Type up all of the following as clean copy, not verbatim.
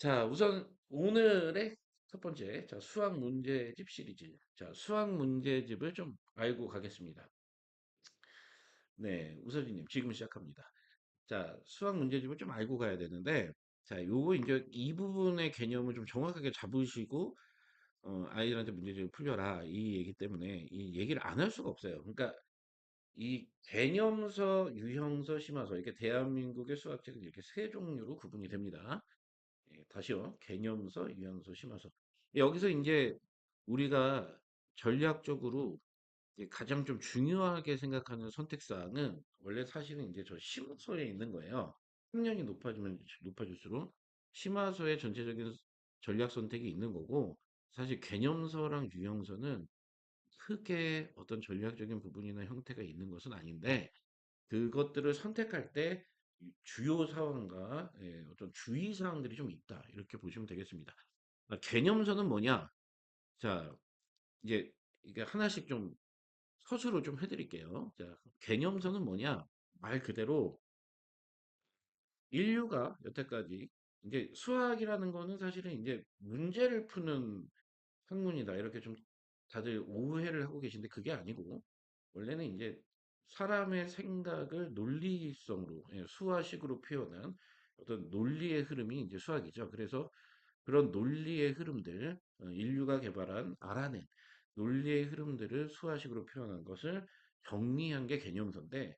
자, 우선 오늘의 첫 번째, 자, 수학 문제집 시리즈. 자, 수학 문제집을 좀 알고 가겠습니다. 네, 우서진님, 지금 시작합니다. 자, 수학 문제집을 좀 알고 가야 되는데, 자, 요거 이제 이 부분의 개념을 좀 정확하게 잡으시고, 아이들한테 문제집을 풀려라. 이 얘기 때문에 이 얘기를 안 할 수가 없어요. 그러니까 이 개념서, 유형서, 심화서, 이렇게 대한민국의 수학책은 이렇게 세 종류로 구분이 됩니다. 예, 다시요. 개념서, 유형서, 심화서. 여기서 이제 우리가 전략적으로 이제 가장 좀 중요하게 생각하는 선택사항은 원래 사실은 이제 저 심화서에 있는 거예요. 학년이 높아지면 높아질수록 심화서의 전체적인 전략 선택이 있는 거고, 사실 개념서랑 유형서는 크게 어떤 전략적인 부분이나 형태가 있는 것은 아닌데, 그것들을 선택할 때 주요 사항과 어떤 주의 사항들이 좀 있다. 이렇게 보시면 되겠습니다. 개념서는 뭐냐? 자, 이제 이게 하나씩 좀 서술을 좀 해드릴게요. 자, 개념서는 뭐냐? 말 그대로 인류가 여태까지 이제 수학이라는 거는 사실은 이제 문제를 푸는 학문이다. 이렇게 좀 다들 오해를 하고 계신데 그게 아니고 원래는 이제 사람의 생각을 논리성으로 수화식으로 표현한 어떤 논리의 흐름이 이제 수학이죠. 그래서 그런 논리의 흐름들, 인류가 개발한 알아낸 논리의 흐름들을 수화식으로 표현한 것을 정리한 게 개념서인데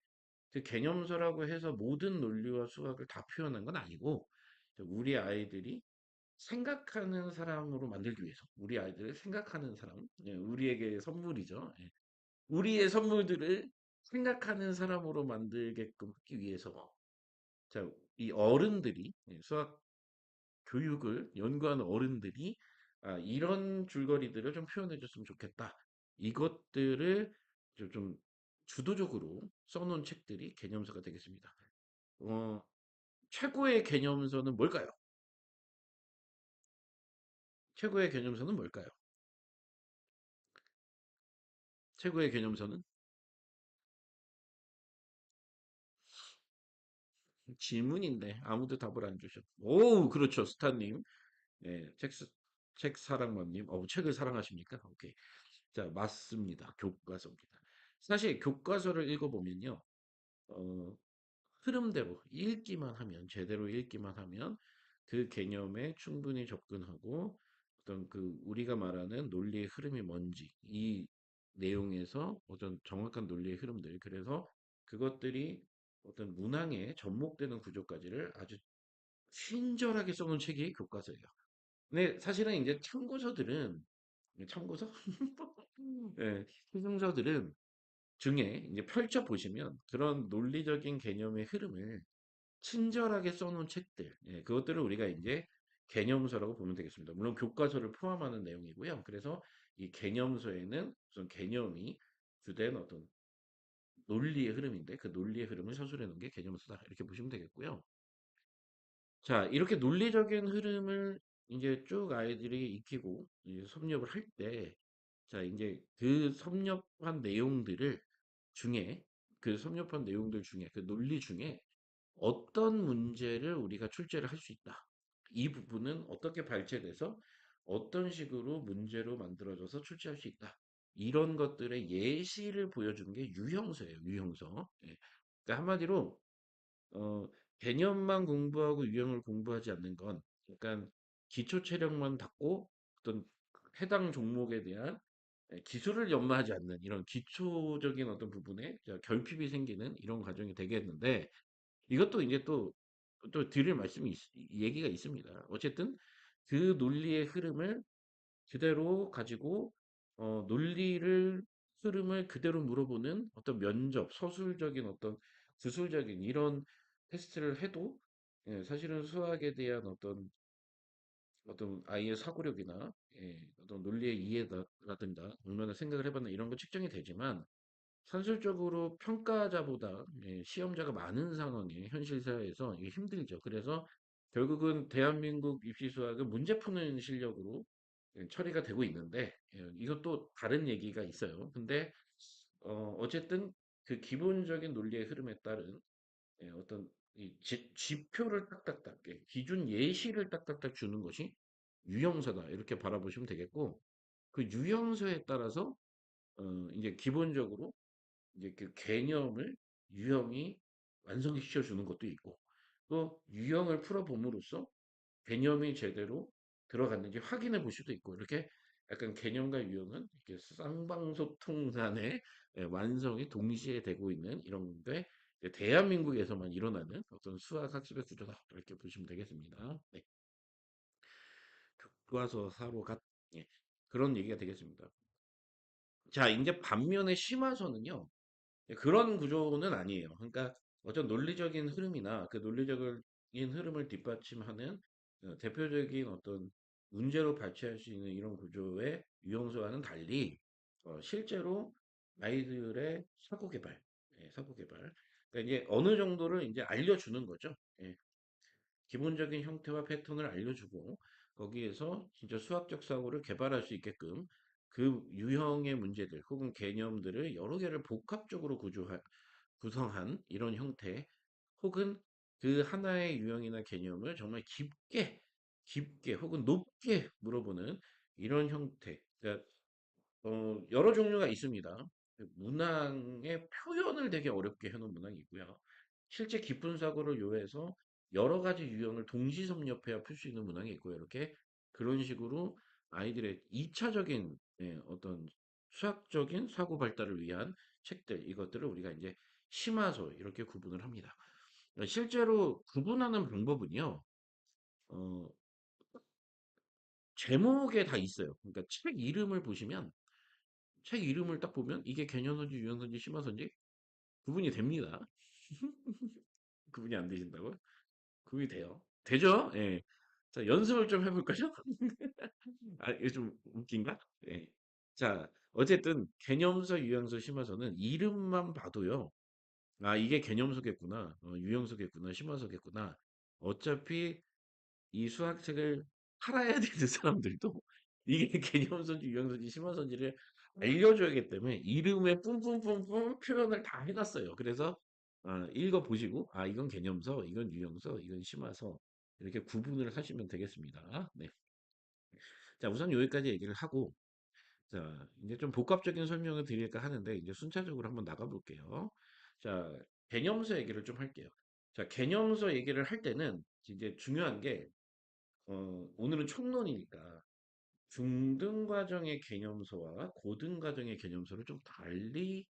그 개념서라고 해서 모든 논리와 수학을 다 표현한 건 아니고 우리 아이들이 생각하는 사람으로 만들기 위해서 우리 아이들을 생각하는 사람, 우리에게 선물이죠. 우리의 선물들을 생각하는 사람으로 만들게끔 하기 위해서 자, 이 어른들이 수학 교육을 연구하는 어른들이 이런 줄거리들을 좀 표현해 줬으면 좋겠다. 이것들을 좀 주도적으로 써놓은 책들이 개념서가 되겠습니다. 어, 최고의 개념서는 뭘까요? 최고의 개념서는 뭘까요? 최고의 개념서는 질문인데 아무도 답을 안 주셔. 오, 그렇죠. 스타님. 네, 책 사랑맘님. 책을 사랑하십니까? 오케이. 자, 맞습니다. 교과서입니다. 사실 교과서를 읽어보면요. 어, 흐름대로 읽기만 하면, 제대로 읽기만 하면 그 개념에 충분히 접근하고 어떤 그 우리가 말하는 논리의 흐름이 뭔지 이 내용에서 어떤 정확한 논리의 흐름들 그래서 그것들이 어떤 문항에 접목되는 구조까지를 아주 친절하게 써놓은 책이 교과서예요. 근데 사실은 이제 참고서? 예, 희생서들은 중에 이제 펼쳐 보시면 그런 논리적인 개념의 흐름을 친절하게 써놓은 책들, 그것들을 우리가 이제 개념서라고 보면 되겠습니다. 물론 교과서를 포함하는 내용이고요. 그래서 이 개념서에는 우선 개념이 주된 어떤 논리의 흐름인데 그 논리의 흐름을 서술해 놓은 게 개념서다. 이렇게 보시면 되겠고요. 자, 이렇게 논리적인 흐름을 이제 쭉 아이들이 익히고 이제 섭렵을 할 때, 자, 이제 그 섭렵한 내용들을 중에, 그 섭렵한 내용들 중에, 그 논리 중에 어떤 문제를 우리가 출제를 할 수 있다. 이 부분은 어떻게 발췌돼서 어떤 식으로 문제로 만들어져서 출제할 수 있다. 이런 것들의 예시를 보여주는 게 유형서예요, 유형서. 예. 그러니까 한마디로 개념만 공부하고 유형을 공부하지 않는 건 약간 기초 체력만 닦고 어떤 해당 종목에 대한 기술을 연마하지 않는 이런 기초적인 어떤 부분에 결핍이 생기는 이런 과정이 되겠는데 이것도 이제 또 드릴 말씀이 얘기가 있습니다. 어쨌든 그 논리의 흐름을 그대로 가지고 논리를 흐름을 그대로 물어보는 어떤 면접, 서술적인 어떤 주술적인 이런 테스트를 해도 사실은 수학에 대한 어떤 아이의 사고력이나 어떤 논리의 이해라든가 얼마나 생각을 해봤나 이런 거 측정이 되지만 산술적으로 평가자보다 시험자가 많은 상황에 현실 사회에서 이게 힘들죠. 그래서 결국은 대한민국 입시 수학은 문제 푸는 실력으로 처리가 되고 있는데 이것도 다른 얘기가 있어요. 근데 어쨌든 그 기본적인 논리의 흐름에 따른 어떤 지표를 딱딱딱, 기준 예시를 딱딱딱 주는 것이 유형서다. 이렇게 바라보시면 되겠고, 그 유형서에 따라서, 이제 기본적으로 이제 그 개념을 유형이 완성시켜 주는 것도 있고, 또 유형을 풀어봄으로써 개념이 제대로 들어갔는지 확인해 볼 수도 있고, 이렇게 약간 개념과 유형은 이렇게 쌍방소통 간의 완성이 동시에 되고 있는 이런 게 이제 대한민국에서만 일어나는 어떤 수학 학습의 구조다. 이렇게 보시면 되겠습니다. 네. 교과서 사로 예. 그런 얘기가 되겠습니다. 자, 이제 반면에 심화서는요. 그런 구조는 아니에요. 그러니까 어떤 논리적인 흐름이나 그 논리적인 흐름을 뒷받침하는 대표적인 어떤 문제로 발췌할 수 있는 이런 구조의 유형서와는 달리 실제로 아이들의 사고 개발, 사고 개발. 그러니까 이제 어느 정도를 이제 알려주는 거죠. 예. 기본적인 형태와 패턴을 알려주고 거기에서 진짜 수학적 사고를 개발할 수 있게끔 그 유형의 문제들 혹은 개념들을 여러 개를 복합적으로 구성한 이런 형태 혹은 그 하나의 유형이나 개념을 정말 깊게 혹은 높게 물어보는 이런 형태. 그러니까 여러 종류가 있습니다. 문항의 표현을 되게 어렵게 해놓은 문항이 있고요. 실제 깊은 사고를 요해서 여러 가지 유형을 동시 섭렵해야 풀 수 있는 문항이 있고요. 이렇게 그런 식으로 아이들의 2차적인 어떤 수학적인 사고 발달을 위한 책들, 이것들을 우리가 이제 심화서 이렇게 구분을 합니다. 실제로 구분하는 방법은요, 어, 제목에 다 있어요. 그러니까 책 이름을 보시면 책 이름을 딱 보면 이게 개념선지, 유형선지, 심화선지 구분이 됩니다. 구분이 안 되신다고요? 구분이 돼요. 되죠? 예. 자, 연습을 좀 해볼까요? 아, 이게 좀 웃긴가? 예. 자, 어쨌든 개념서, 유형서, 심화서는 이름만 봐도요. 아, 이게 개념서겠구나. 유형서겠구나. 심화서겠구나. 어차피 이 수학책을 팔아야 되는 사람들도 이게 개념선지, 유형선지, 심화선지를 알려줘야기 때문에 이름에 뿜뿜뿜뿜 표현을 다 해놨어요. 그래서 읽어보시고 아 이건 개념서, 이건 유형서, 이건 심화서 이렇게 구분을 하시면 되겠습니다. 네. 자 우선 여기까지 얘기를 하고 자 이제 좀 복합적인 설명을 드릴까 하는데 이제 순차적으로 한번 나가볼게요. 자 개념서 얘기를 좀 할게요. 자 개념서 얘기를 할 때는 이제 중요한 게 오늘은 총론이니까 중등 과정의 개념서와 고등 과정의 개념서를 좀 달리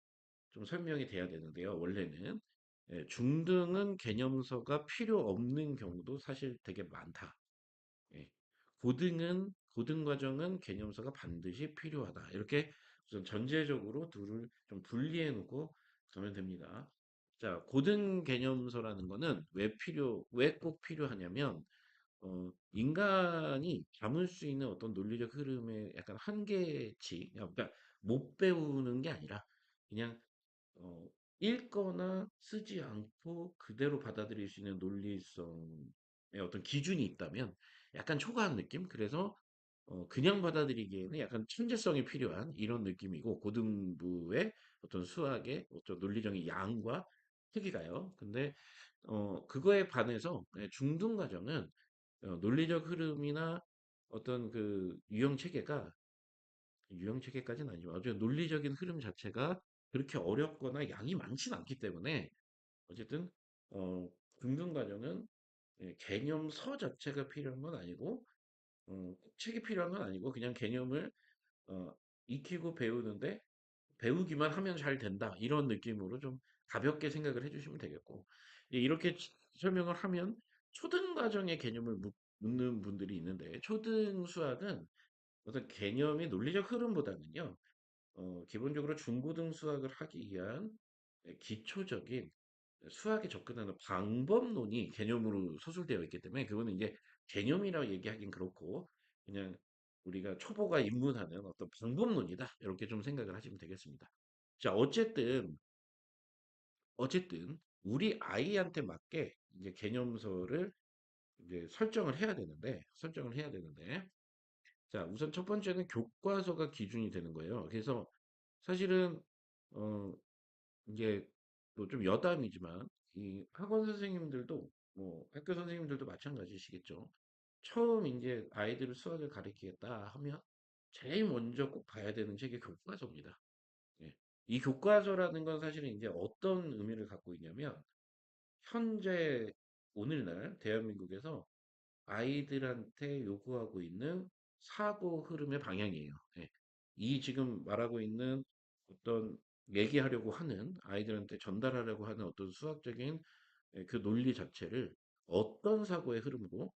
좀 설명이 돼야 되는데요. 원래는 중등은 개념서가 필요 없는 경우도 사실 되게 많다. 예. 고등 과정은 개념서가 반드시 필요하다. 이렇게 우선 전제적으로 둘을 좀 분리해 놓고 가면 됩니다. 자, 고등 개념서라는 거는 왜 꼭 필요하냐면 인간이 담을 수 있는 어떤 논리적 흐름의 약간 한계치, 그러니까 못 배우는 게 아니라 그냥 어, 읽거나 쓰지 않고 그대로 받아들일 수 있는 논리성의 어떤 기준이 있다면 약간 초과한 느낌? 그래서 그냥 받아들이기에는 약간 천재성이 필요한 이런 느낌이고 고등부의 어떤 수학의 어떤 논리적인 양과 크기가요. 근데 그거에 반해서 중등 과정은 논리적 흐름이나 어떤 그 유형 체계까지는 아니지만 아주 논리적인 흐름 자체가 그렇게 어렵거나 양이 많지는 않기 때문에 어쨌든 어, 중등 과정은 개념서 자체가 필요한 건 아니고 책이 필요한 건 아니고 그냥 개념을 어, 익히고 배우는데 배우기만 하면 잘 된다 이런 느낌으로 좀 가볍게 생각을 해주시면 되겠고 이렇게 설명을 하면 초등 과정의 개념을 묻는 분들이 있는데 초등 수학은 어떤 개념의 논리적 흐름보다는요 기본적으로 중고등 수학을 하기 위한 기초적인 수학에 접근하는 방법론이 개념으로 서술되어 있기 때문에 그거는 이제 개념이라고 얘기하긴 그렇고 그냥 우리가 초보가 입문하는 어떤 방법론이다. 이렇게 좀 생각을 하시면 되겠습니다. 자, 어쨌든 우리 아이한테 맞게 이제 개념서를 이제 설정을 해야 되는데 자, 우선 첫 번째는 교과서가 기준이 되는 거예요. 그래서 사실은 어 이게 뭐 좀 여담이지만 이 학원 선생님들도 뭐 학교 선생님들도 마찬가지시겠죠. 처음 이제 아이들을 수학을 가르치겠다 하면 제일 먼저 꼭 봐야 되는 책이 교과서입니다. 예. 이 교과서라는 건 사실은 이제 어떤 의미를 갖고 있냐면 현재 오늘날 대한민국에서 아이들한테 요구하고 있는 사고 흐름의 방향이에요. 예. 이 지금 말하고 있는 어떤 얘기하려고 하는 아이들한테 전달하려고 하는 어떤 수학적인 그 논리 자체를 어떤 사고의 흐름으로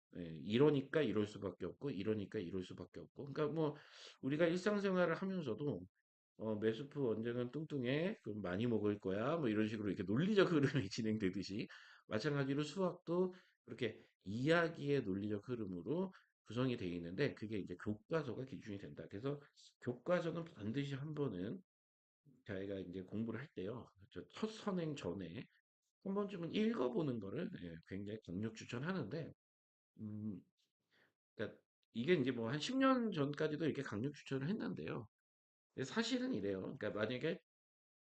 이러니까 이럴 수밖에 없고 이러니까 이럴 수밖에 없고 그러니까 뭐 우리가 일상생활을 하면서도 매스프 언제는 뚱뚱해 그럼 많이 먹을 거야 뭐 이런 식으로 이렇게 논리적 흐름이 진행되듯이 마찬가지로 수학도 그렇게 이야기의 논리적 흐름으로 구성이 되어 있는데 그게 이제 교과서가 기준이 된다. 그래서 교과서는 반드시 한 번은 저희가 이제 공부를 할 때요. 첫 선행 전에 한 번쯤은 읽어보는 거를 굉장히 강력 추천하는데, 음, 그러니까 이게 이제 뭐 한 10년 전까지도 이렇게 강력 추천을 했는데요. 근데 사실은 이래요. 그러니까 만약에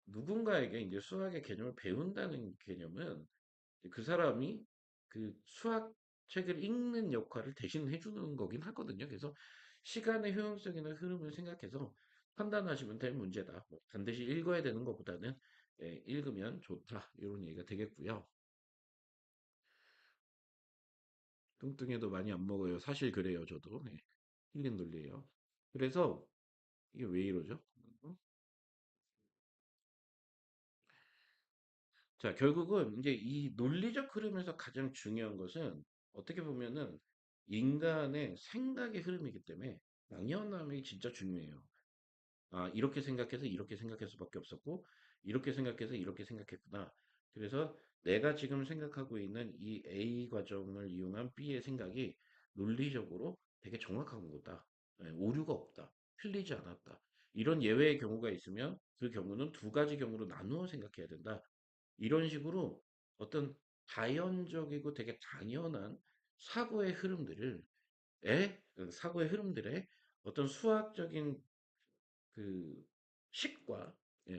누군가에게 이제 수학의 개념을 배운다는 개념은 그 사람이 그 수학 책을 읽는 역할을 대신 해주는 거긴 하거든요. 그래서 시간의 효용성이나 흐름을 생각해서 판단하시면 될 문제다. 뭐 반드시 읽어야 되는 것보다는 읽으면 좋다. 이런 얘기가 되겠고요. 뚱뚱해도 많이 안 먹어요. 사실 그래요, 저도. 네. 힐링 논리예요. 그래서 이게 왜 이러죠? 어? 자, 결국은 이제 이 논리적 흐름에서 가장 중요한 것은 어떻게 보면은 인간의 생각의 흐름이기 때문에 당연함이 진짜 중요해요. 아, 이렇게 생각해서 이렇게 생각할 수밖에 없었고, 이렇게 생각해서 이렇게 생각했구나. 그래서 내가 지금 생각하고 있는 이 A 과정을 이용한 B의 생각이 논리적으로 되게 정확한 거다. 오류가 없다. 틀리지 않았다. 이런 예외의 경우가 있으면 그 경우는 두 가지 경우로 나누어 생각해야 된다. 이런 식으로 어떤 자연적이고 되게 당연한 사고의 흐름들을, 사고의 흐름들의 어떤 수학적인 그 식과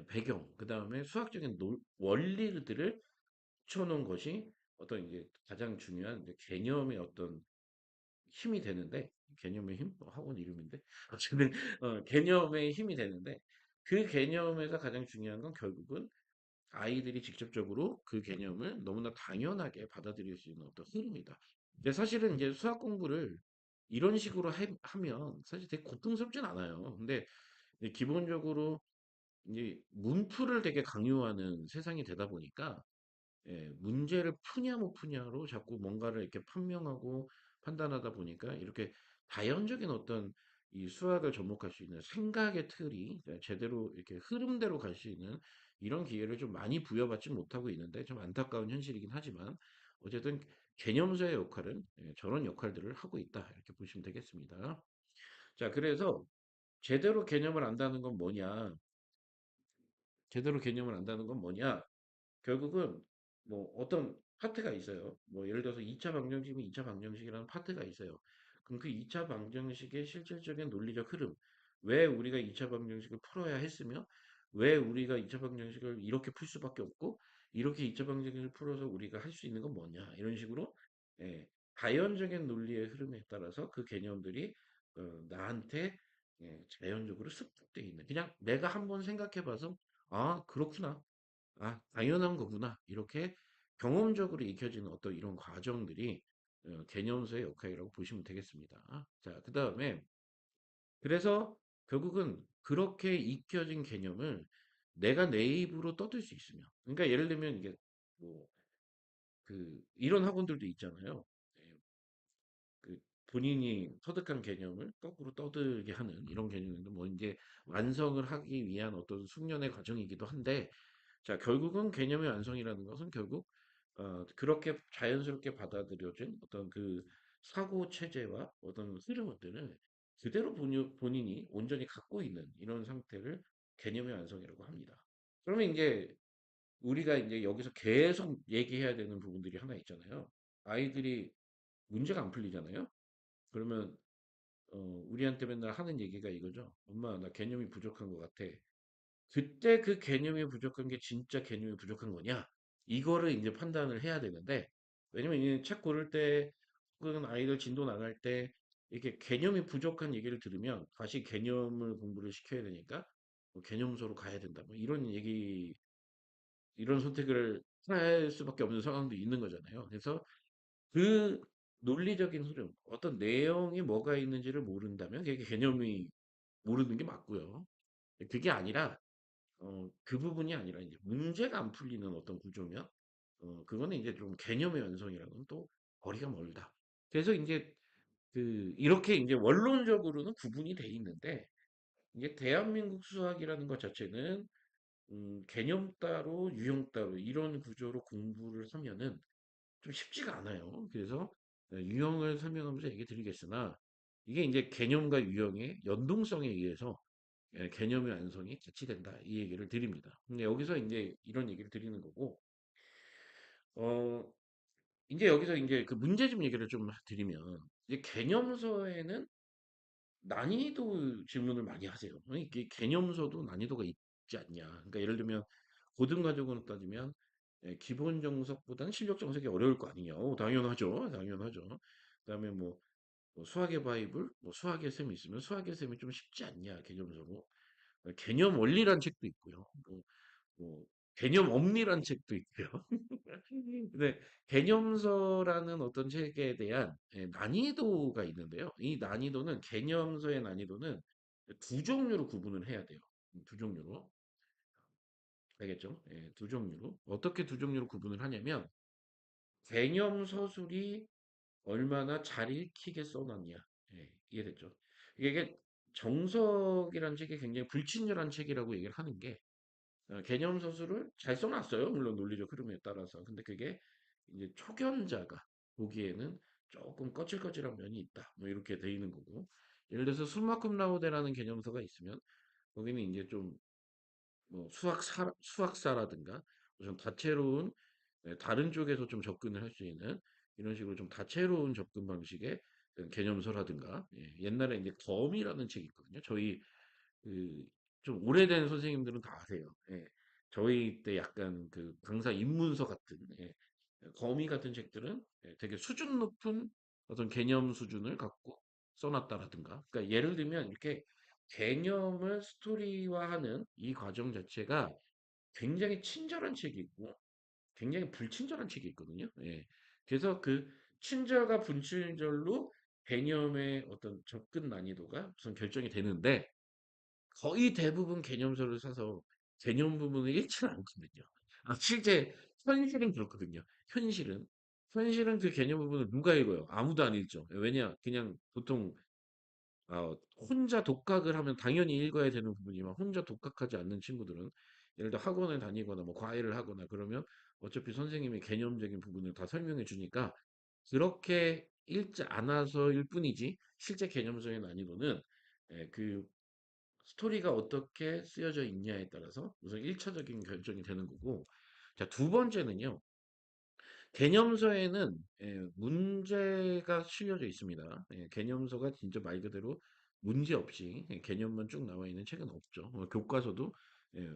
배경, 그 다음에 수학적인 원리들을 붙여놓은 것이 어떤 이제 가장 중요한 이제 개념의 어떤 힘이 되는데, 개념의 힘? 학원 이름인데? 어쨌든, 개념의 힘이 되는데, 그 개념에서 가장 중요한 건 결국은 아이들이 직접적으로 그 개념을 너무나 당연하게 받아들일 수 있는 어떤 흐름이다. 근데 사실은 이제 수학 공부를 이런 식으로 하면 사실 되게 고통스럽진 않아요. 근데 이제 기본적으로 이제 문풀을 되게 강요하는 세상이 되다 보니까 문제를 푸냐 못 푸냐로 자꾸 뭔가를 이렇게 판명하고 판단하다 보니까 이렇게 자연적인 어떤 이 수학을 접목할 수 있는 생각의 틀이 제대로 이렇게 흐름대로 갈 수 있는 이런 기회를 좀 많이 부여받지 못하고 있는데 좀 안타까운 현실이긴 하지만 어쨌든 개념서의 역할은 저런 역할들을 하고 있다 이렇게 보시면 되겠습니다. 자, 그래서 제대로 개념을 안다는 건 뭐냐? 제대로 개념을 안다는 건 뭐냐? 결국은 뭐 어떤 파트가 있어요. 뭐 예를 들어서 2차 방정식이면 2차 방정식이라는 파트가 있어요. 그럼 그 2차 방정식의 실질적인 논리적 흐름, 왜 우리가 2차 방정식을 풀어야 했으며, 왜 우리가 2차 방정식을 이렇게 풀 수밖에 없고, 이렇게 2차 방정식을 풀어서 우리가 할 수 있는 건 뭐냐, 이런 식으로 자연적인 논리의 흐름에 따라서 그 개념들이 나한테 자연적으로 습득되어 있는, 그냥 내가 한번 생각해봐서, 아, 그렇구나. 아, 당연한 거구나. 이렇게 경험적으로 익혀지는 어떤 이런 과정들이 개념서의 역할이라고 보시면 되겠습니다. 자, 그 다음에 그래서 결국은 그렇게 익혀진 개념을 내가 내 입으로 떠들 수 있으면, 그러니까 예를 들면 이게 뭐 그 이런 학원들도 있잖아요. 예, 그 본인이 터득한 개념을 거꾸로 떠들게 하는 이런 개념인데 뭐 이제 완성을 하기 위한 어떤 숙련의 과정이기도 한데 자, 결국은 개념의 완성이라는 것은 결국 그렇게 자연스럽게 받아들여진 어떤 그 사고 체제와 어떤 흐름들을 그대로 본인이 온전히 갖고 있는 이런 상태를 개념의 완성이라고 합니다. 그러면 이제 우리가 이제 여기서 계속 얘기해야 되는 부분들이 하나 있잖아요. 아이들이 문제가 안 풀리잖아요. 그러면 우리한테 맨날 하는 얘기가 이거죠. 엄마, 나 개념이 부족한 것 같아. 그때 그 개념이 부족한 게 진짜 개념이 부족한 거냐? 이거를 이제 판단을 해야 되는데, 왜냐면 이 책 고를 때 혹은 아이들 진도 나갈 때 이렇게 개념이 부족한 얘기를 들으면 다시 개념을 공부를 시켜야 되니까 뭐 개념서로 가야 된다. 뭐 이런 얘기, 이런 선택을 할 수밖에 없는 상황도 있는 거잖아요. 그래서 그 논리적인 흐름, 어떤 내용이 뭐가 있는지를 모른다면 그게 개념이 모르는 게 맞고요. 그게 아니라 그 부분이 아니라 이제 문제가 안 풀리는 어떤 구조면 그거는 이제 좀 개념의 완성이랑은 또 거리가 멀다. 그래서 이제 이렇게 이제 원론적으로는 구분이 돼 있는데 이제 대한민국 수학이라는 것 자체는 개념 따로 유형 따로 이런 구조로 공부를 하면은 좀 쉽지가 않아요. 그래서 유형을 설명하면서 얘기 드리겠으나 이게 이제 개념과 유형의 연동성에 의해서 개념의 완성이 같이 된다. 이 얘기를 드립니다. 근데 여기서 이제 이런 얘기를 드리는 거고, 어, 이제 여기서 이제 그 문제집 얘기를 좀 드리면, 이제 개념서에는 난이도 질문을 많이 하세요. 이게 개념서도 난이도가 있지 않냐. 그러니까 예를 들면, 고등가족으로 따지면, 기본 정석보다는 실력 정석이 어려울 거 아니냐. 당연하죠. 당연하죠. 그다음에 뭐 수학의 바이블, 뭐 수학의 셈이 있으면 수학의 셈이 좀 쉽지 않냐, 개념서로. 개념 원리란 책도 있고요. 뭐 개념 엄리란 책도 있고요. 근데 개념서라는 어떤 책에 대한 난이도가 있는데요. 이 난이도는 개념서의 난이도는 두 종류로 구분을 해야 돼요. 두 종류로. 알겠죠? 예, 두 종류로. 어떻게 두 종류로 구분을 하냐면 개념 서술이 얼마나 잘 읽히게 써놨냐. 예, 이해됐죠? 이게 정석이라는 책이 굉장히 불친절한 책이라고 얘기를 하는 게 개념 서술을 잘 써놨어요. 물론 논리적 흐름에 따라서. 근데 그게 이제 초견자가 보기에는 조금 거칠거칠한 면이 있다. 뭐 이렇게 돼 있는 거고. 예를 들어서 숨마쿰 라우데라는 개념서가 있으면 거기는 이제 좀 뭐 수학사라든가 좀 다채로운 다른 쪽에서 좀 접근을 할 수 있는 이런 식으로 좀 다채로운 접근 방식의 개념서라든가 옛날에 이제 덤이라는 책이 있거든요. 저희 그 좀 오래된 선생님들은 다 아세요. 예. 저희 때 약간 그 강사 입문서 같은 거미 같은 책들은 되게 수준 높은 어떤 개념 수준을 갖고 써놨다라든가. 그러니까 예를 들면 이렇게 개념을 스토리화하는 이 과정 자체가 굉장히 친절한 책이 있고 굉장히 불친절한 책이 있거든요. 예. 그래서 그 친절과 불친절로 개념의 어떤 접근 난이도가 우선 결정이 되는데 거의 대부분 개념서를 사서 개념 부분을 읽지는 않거든요. 실제 현실은 그렇거든요. 현실은. 현실은 그 개념 부분을 누가 읽어요? 아무도 안 읽죠. 왜냐? 그냥 보통 혼자 독학을 하면 당연히 읽어야 되는 부분이지만 혼자 독학하지 않는 친구들은 예를 들어 학원을 다니거나 뭐 과외를 하거나 그러면 어차피 선생님이 개념적인 부분을 다 설명해 주니까 그렇게 읽지 않아서일 뿐이지 실제 개념적인 난이도는 그 스토리가 어떻게 쓰여져 있냐에 따라서 우선 1차적인 결정이 되는 거고, 자, 두 번째는요, 개념서에는 문제가 실려져 있습니다. 개념서가 진짜 말 그대로 문제 없이 개념만 쭉 나와 있는 책은 없죠. 교과서도 예,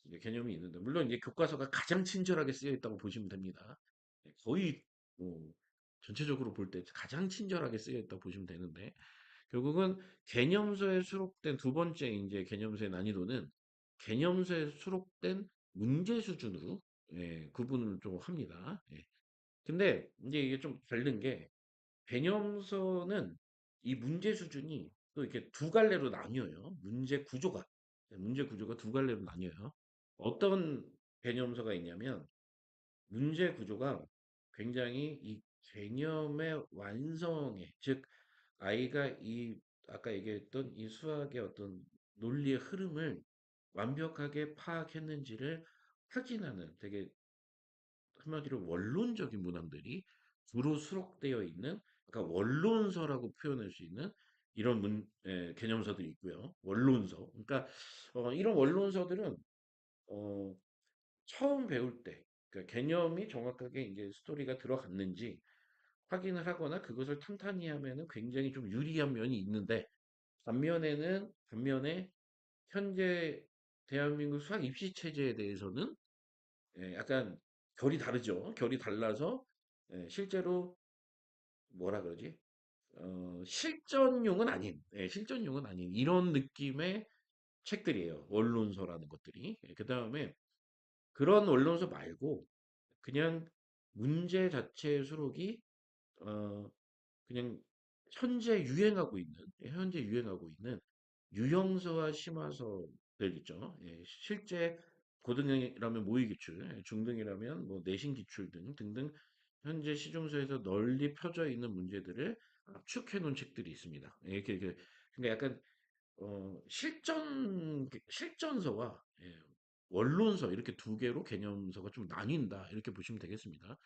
이제 개념이 있는데, 물론 이제 교과서가 가장 친절하게 쓰여 있다고 보시면 됩니다. 거의 뭐 전체적으로 볼 때 가장 친절하게 쓰여 있다고 보시면 되는데, 결국은 개념서에 수록된 두 번째 이제 개념서의 난이도는 개념서에 수록된 문제 수준으로 구분을 좀 합니다. 근데 이제 이게 좀 다른 게 개념서는 이 문제 수준이 또 이렇게 두 갈래로 나뉘어요. 문제 구조가 두 갈래로 나뉘어요. 어떤 개념서가 있냐면 문제 구조가 굉장히 이 개념의 완성에, 즉 아이가 이 아까 얘기했던 이 수학의 어떤 논리의 흐름을 완벽하게 파악했는지를 확인하는 되게 한마디로 원론적인 문항들이 주로 수록되어 있는 그러니까 원론서라고 표현할 수 있는 이런 개념서들이 있고요. 원론서. 그러니까 이런 원론서들은 어, 처음 배울 때 그러니까 개념이 정확하게 이제 스토리가 들어갔는지 확인을 하거나 그것을 탄탄히 하면은 굉장히 좀 유리한 면이 있는데 반면에 현재 대한민국 수학 입시 체제에 대해서는 약간 결이 다르죠. 결이 달라서 실제로 뭐라 그러지? 실전용은 아닌, 실전용은 아닌 이런 느낌의 책들이에요. 원론서라는 것들이. 그 다음에 그런 원론서 말고 그냥 문제 자체의 수록이 어, 그냥 현재 유행하고 있는 유형서와 심화서들 있죠. 실제 고등이라면 모의기출, 중등이라면 뭐 내신기출 등등 현재 시중서에서 널리 펴져 있는 문제들을 압축해 놓은 책들이 있습니다. 그러니까 약간 실전서와 원론서 이렇게 두 개로 개념서가 좀 나뉜다 이렇게 보시면 되겠습니다.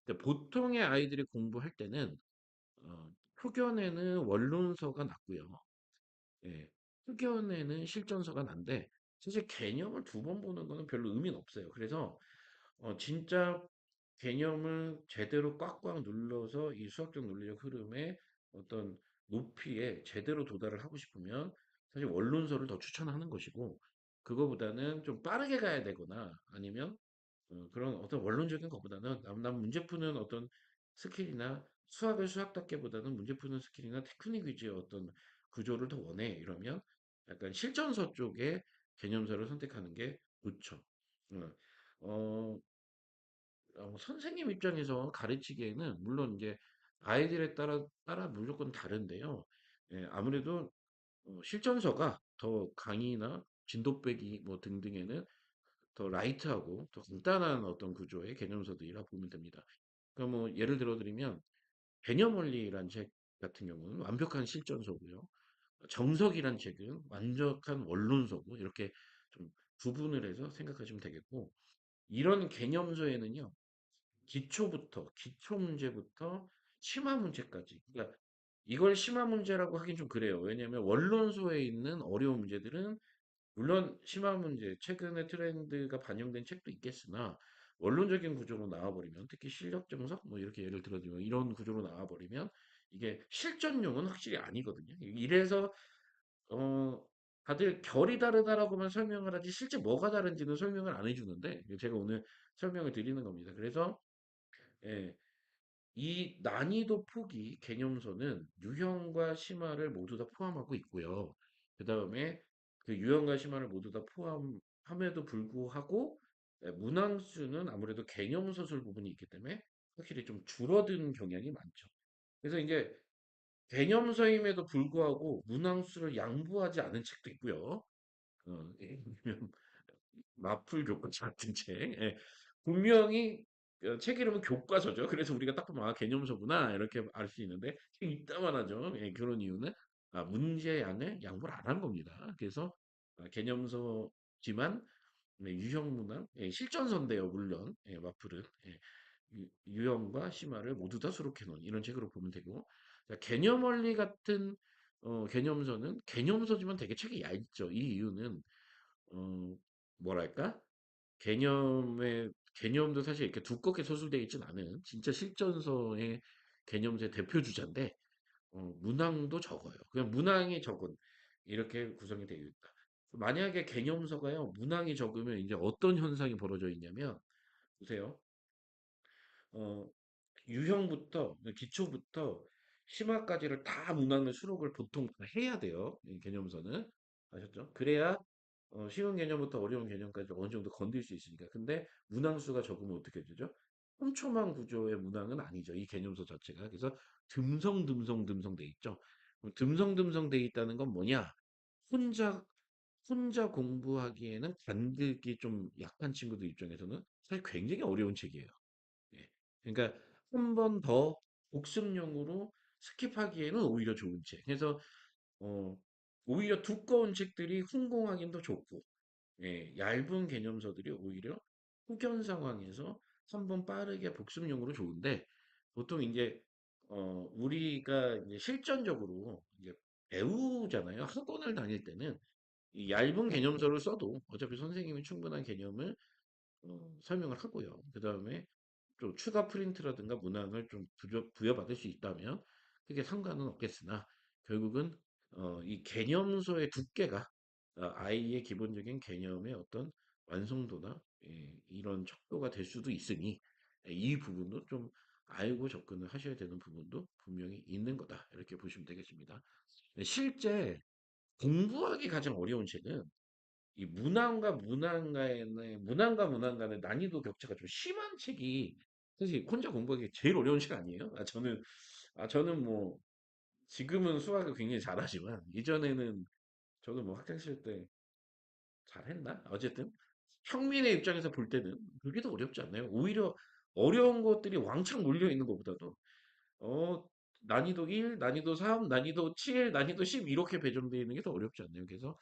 근데 보통의 아이들이 공부할 때는 표견에는 원론서가 낫고요. 예, 표견에는 실전서가 난데 사실 개념을 두 번 보는 거는 별로 의미는 없어요. 그래서 진짜 개념을 제대로 꽉꽉 눌러서 이 수학적 논리적 흐름의 어떤 높이에 제대로 도달을 하고 싶으면 사실 원론서를 더 추천하는 것이고 그거보다는 좀 빠르게 가야 되거나 아니면 그런 어떤 원론적인 것보다는 남 문제 푸는 어떤 스킬이나 수학을 수학답게보다는 문제 푸는 스킬이나 테크닉 위주의 어떤 구조를 더 원해 이러면 약간 실전서 쪽에 개념서를 선택하는 게 좋죠. 어, 어, 선생님 입장에서 가르치기에는 물론 이제 아이들에 따라 무조건 다른데요. 아무래도 실전서가 더 강의나 진도 빼기 뭐 등등에는 더 라이트하고 더 간단한 어떤 구조의 개념서들이라 보면 됩니다. 그러니까 뭐 예를 들어 드리면 개념 원리란 책 같은 경우는 완벽한 실전서고요. 정석이란 책은 완벽한 원론서고 이렇게 좀 구분을 해서 생각하시면 되겠고 이런 개념서에는요. 기초 문제부터 심화 문제까지. 그러니까 이걸 심화 문제라고 하긴 좀 그래요. 왜냐하면 원론서에 있는 어려운 문제들은 물론 심화 문제, 최근에 트렌드가 반영된 책도 있겠으나 원론적인 구조로 나와버리면 특히 실력 정석 뭐 이렇게 예를 들어드리면 이런 구조로 나와버리면 이게 실전용은 확실히 아니거든요. 이래서 어 다들 결이 다르다라고만 설명을 하지 실제 뭐가 다른지는 설명을 안 해주는데 제가 오늘 설명을 드리는 겁니다. 그래서 예, 이 난이도 폭이 개념서는 유형과 심화를 모두 다 포함하고 있고요. 그 다음에 그 유형과 심화를 모두 다 포함함에도 불구하고 문항수는 아무래도 개념 서술 부분이 있기 때문에 확실히 좀 줄어든 경향이 많죠. 그래서 이제 개념서임에도 불구하고 문항수를 양보하지 않은 책도 있고요. 예, 마풀 교과서 같은 책. 분명히 책 이름은 교과서죠. 그래서 우리가 딱 보면 아, 개념서구나 이렇게 알 수 있는데 책 이따만 하죠. 그런 이유는 문제양을 양보를 안 한 겁니다. 그래서 개념서지만 유형문항, 실전서인데요, 물론 마풀은 유형과 심화를 모두 다 수록해 놓은 이런 책으로 보면 되고 자, 개념 원리 같은 개념서는 개념서지만 되게 책이 얇죠. 이 이유는 어, 뭐랄까? 개념도 사실 이렇게 두껍게 서술되어 있진 않은 진짜 실전서의 개념의 대표 주자인데 문항도 적어요. 그냥 문항이 적은 이렇게 구성이 되어 있다. 만약에 개념서가요 문항이 적으면 이제 어떤 현상이 벌어져 있냐면 보세요. 어, 유형부터 기초부터 심화까지를 다 문항을 수록을 보통 다 해야 돼요. 이 개념서는 아셨죠? 그래야 쉬운 개념부터 어려운 개념까지 어느 정도 건들 수 있으니까. 근데 문항수가 적으면 어떻게 되죠? 촘촘한 구조의 문항은 아니죠. 이 개념서 자체가. 그래서 듬성듬성 돼 있죠. 그럼 듬성듬성 돼 있다는 건 뭐냐? 혼자 혼자 공부하기에는 간극이 좀 약한 친구들 입장에서는 사실 굉장히 어려운 책이에요. 예. 그러니까 한 번 더 복습용으로 스킵하기에는 오히려 좋은 책. 그래서 어, 오히려 두꺼운 책들이 훈공하기는 더 좋고, 얇은 개념서들이 오히려 후견 상황에서 한 번 빠르게 복습용으로 좋은데, 보통 이제 우리가 이제 실전적으로 이제 배우잖아요. 학원을 다닐 때는 이 얇은 개념서를 써도 어차피 선생님이 충분한 개념을 설명을 하고요. 그 다음에 좀 추가 프린트라든가 문항을 좀 부여받을 수 있다면 그게 상관은 없겠으나 결국은 이 개념서의 두께가 아이의 기본적인 개념의 어떤 완성도나 이런 척도가 될 수도 있으니 이 부분도 좀 알고 접근을 하셔야 되는 부분도 분명히 있는 거다. 이렇게 보시면 되겠습니다. 실제 공부하기 가장 어려운 책은 이 문항과 문항 간의 난이도 격차가 좀 심한 책이 사실 혼자 공부하기 제일 어려운 책 아니에요? 저는 뭐 지금은 수학을 굉장히 잘하지만 이전에는 저도 뭐 학창 시절 때 잘했나? 어쨌든 평민의 입장에서 볼 때는 그게 더 어렵지 않나요? 오히려 어려운 것들이 왕창 몰려 있는 것보다도 어 난이도 1, 난이도 3, 난이도 7, 난이도 10 이렇게 배정되어 있는 게 더 어렵지 않나요? 그래서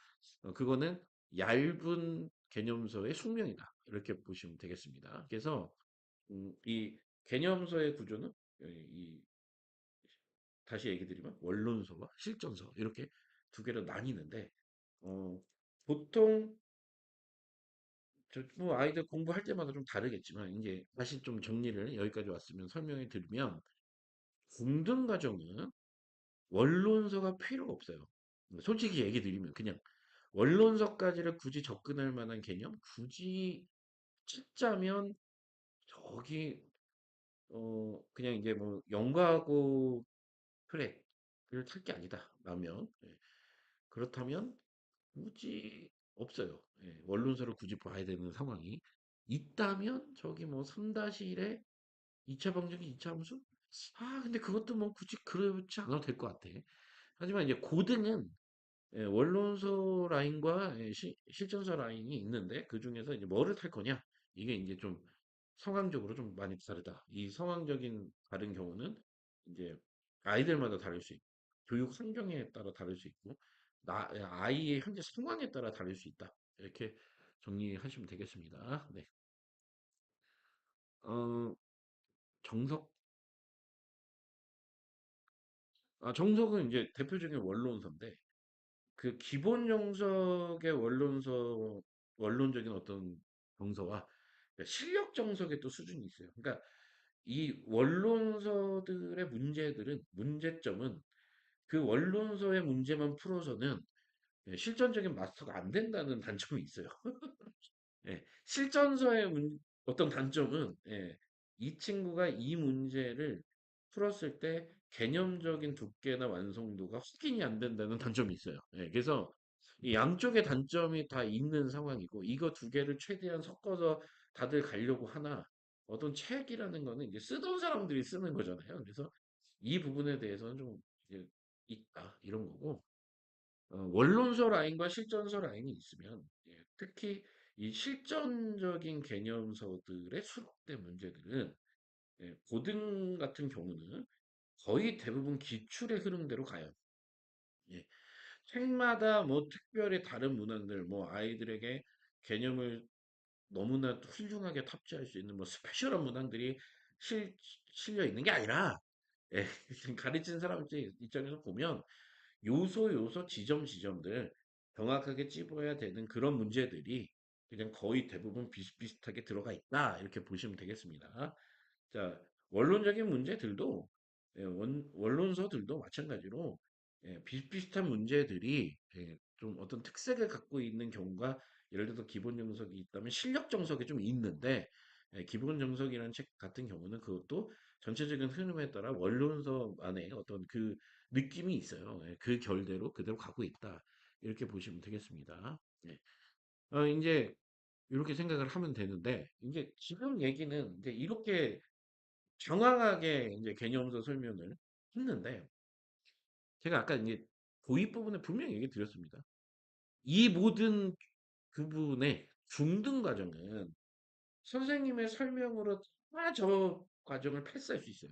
그거는 얇은 개념서의 숙명이다. 이렇게 보시면 되겠습니다. 그래서 이 개념서의 구조는 이 다시 얘기 드리면 원론서와 실전서 이렇게 두 개로 나뉘는데 어 보통 뭐 아이들 공부할 때마다 좀 다르겠지만 이제 다시 좀 정리를 여기까지 왔으면 설명해 드리면 중등 과정은 원론서가 필요가 없어요. 솔직히 얘기 드리면 그냥 원론서까지를 굳이 접근할 만한 개념 굳이 찾자면 저기 그냥 이제 뭐 영과고 트랙을 탈 게 아니다 라면 그렇다면 굳이 없어요. 원론서를 굳이 봐야 되는 상황이 있다면 저기 뭐 3-1에 2차 방정식, 2차 함수? 근데 그것도 뭐 굳이 그렇지 않아도 될 것 같아. 하지만 이제 고등은 원론서 라인과 실전서 라인이 있는데 그 중에서 이제 뭐를 탈 거냐? 이게 이제 좀 성향적으로 좀 많이 다르다. 이 성향적인 다른 경우는 이제 아이들마다 다를 수 있고, 교육 환경에 따라 다를 수 있고, 아이의 현재 상황에 따라 다를 수 있다. 이렇게 정리하시면 되겠습니다. 네. 어, 정석, 정석은 이제 대표적인 원론서인데, 그 기본 정석의 원론적인 어떤 정서와 실력 정석의 또 수준이 있어요. 그러니까 이 원론서들의 문제점은 그 원론서의 문제만 풀어서는 실전적인 마스터가 안 된다는 단점이 있어요. 실전서의 어떤 단점은 이 친구가 이 문제를 풀었을 때 개념적인 두께나 완성도가 확인이 안 된다는 단점이 있어요. 그래서 이 양쪽의 단점이 다 있는 상황이고 이거 두 개를 최대한 섞어서 다들 가려고 하나 어떤 책이라는 거는 이제 쓰던 사람들이 쓰는 거잖아요. 그래서 이 부분에 대해서는 좀 이제 있다 이런 거고 원론서 라인과 실전서 라인이 있으면 특히 이 실전적인 개념서들의 수록된 문제들은 고등 같은 경우는 거의 대부분 기출의 흐름대로 가요. 예, 책마다 뭐 특별히 다른 문항들, 뭐 아이들에게 개념을 너무나 훌륭하게 탑재할 수 있는 뭐 스페셜한 문항들이 실, 실려 있는 게 아니라, 예, 가르치는 사람 입장에서 보면 요소 지점들 정확하게 찝어야 되는 그런 문제들이 그냥 거의 대부분 비슷비슷하게 들어가 있다. 이렇게 보시면 되겠습니다. 자, 원론적인 문제들도 원론서들도 마찬가지로 비슷비슷한 문제들이 좀 어떤 특색을 갖고 있는 경우가 예를 들어서 기본 정석이 있다면 실력 정석이 좀 있는데 기본 정석이라는 책 같은 경우는 그것도 전체적인 흐름에 따라 원론서만의 어떤 그 느낌이 있어요. 그 결대로 그대로 가고 있다. 이렇게 보시면 되겠습니다. 이제 이렇게 생각을 하면 되는데 이제 지금 얘기는 이제 이렇게 장황하게 이제 개념서 설명을 했는데 제가 아까 이제 도입 부분에 분명히 얘기 드렸습니다. 이 모든 부분의 중등 과정은 선생님의 설명으로 다 저 과정을 패스할 수 있어요.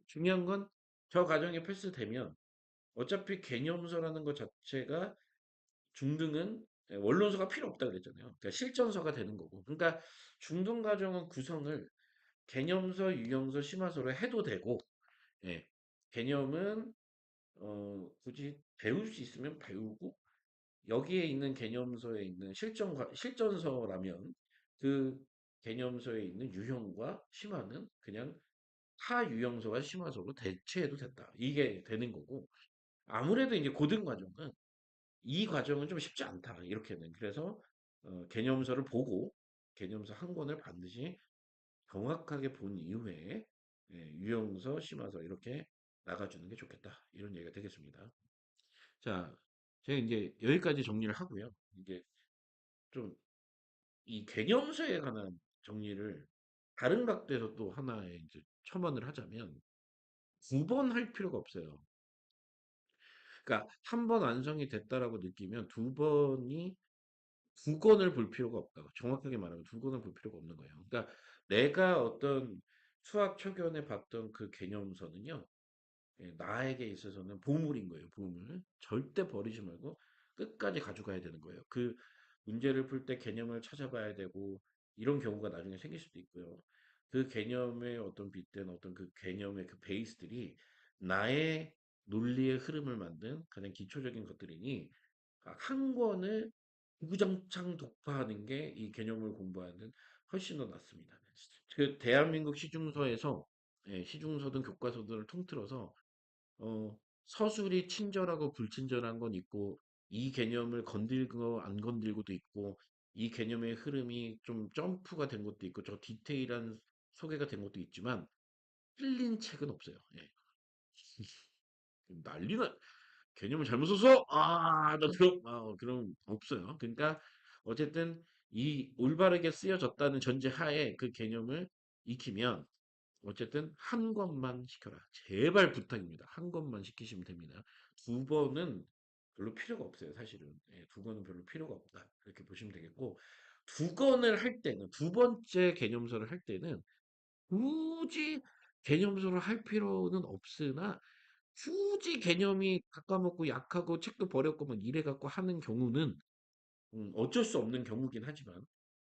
중요한 건 저 과정이 패스되면 어차피 개념서라는 것 자체가 중등은 원론서가 필요 없다 그랬잖아요. 그러니까 실전서가 되는 거고. 그러니까 중등 과정은 구성을 개념서, 유형서, 심화서로 해도 되고, 예, 개념은 굳이 배울 수 있으면 배우고 여기에 있는 개념서에 있는 실전서라면 그 개념서에 있는 유형과 심화는 그냥 타 유형서와 심화서로 대체해도 된다. 이게 되는 거고 아무래도 이제 고등 과정은 이 과정은 좀 쉽지 않다. 이렇게는 그래서 개념서를 보고 개념서 한 권을 반드시 정확하게 본 이후에 유형서, 심화서 이렇게 나가주는 게 좋겠다. 이런 얘기가 되겠습니다. 자, 제가 이제 여기까지 정리를 하고요. 이제 좀 이 개념서에 관한 정리를 다른 각도에서 또 하나의 이제 첨언을 하자면 두 번 할 필요가 없어요. 그러니까 한 번 완성이 됐다라고 느끼면 두 번이 두 권을 볼 필요가 없다고. 정확하게 말하면 두 권을 볼 필요가 없는 거예요. 그러니까 내가 어떤 수학 초견에 봤던 그 개념서는요. 나에게 있어서는 보물인 거예요, 보물. 절대 버리지 말고 끝까지 가져가야 되는 거예요. 그 문제를 풀 때 개념을 찾아봐야 되고 이런 경우가 나중에 생길 수도 있고요. 그 개념의 어떤 빗댄 어떤 그 개념의 그 베이스들이 나의 논리의 흐름을 만든 가장 기초적인 것들이니 한 권을 구구장창 독파하는 게 이 개념을 공부하는 훨씬 더 낫습니다. 그 대한민국 시중서에서 시중서든 교과서들을 통틀어서 서술이 친절하고 불친절한 건 있고, 이 개념을 건들고 안 건들고도 있고, 이 개념의 흐름이 좀 점프가 된 것도 있고, 저 디테일한 소개가 된 것도 있지만, 틀린 책은 없어요. 예. 난리나, 개념을 잘못 써서, 나 그럼 없어요. 그러니까, 어쨌든, 이 올바르게 쓰여졌다는 전제 하에 그 개념을 익히면, 어쨌든 한 권만 시켜라. 제발 부탁입니다. 한 권만 시키시면 됩니다. 두 번은 별로 필요가 없어요, 사실은. 두 권은 별로 필요가 없다. 이렇게 보시면 되겠고, 두 권을 할 때는, 두 번째 개념서를 할 때는 굳이 개념서를 할 필요는 없으나, 굳이 개념이 가까먹고 약하고 책도 버렸고 막 이래 갖고 하는 경우는 어쩔 수 없는 경우긴 하지만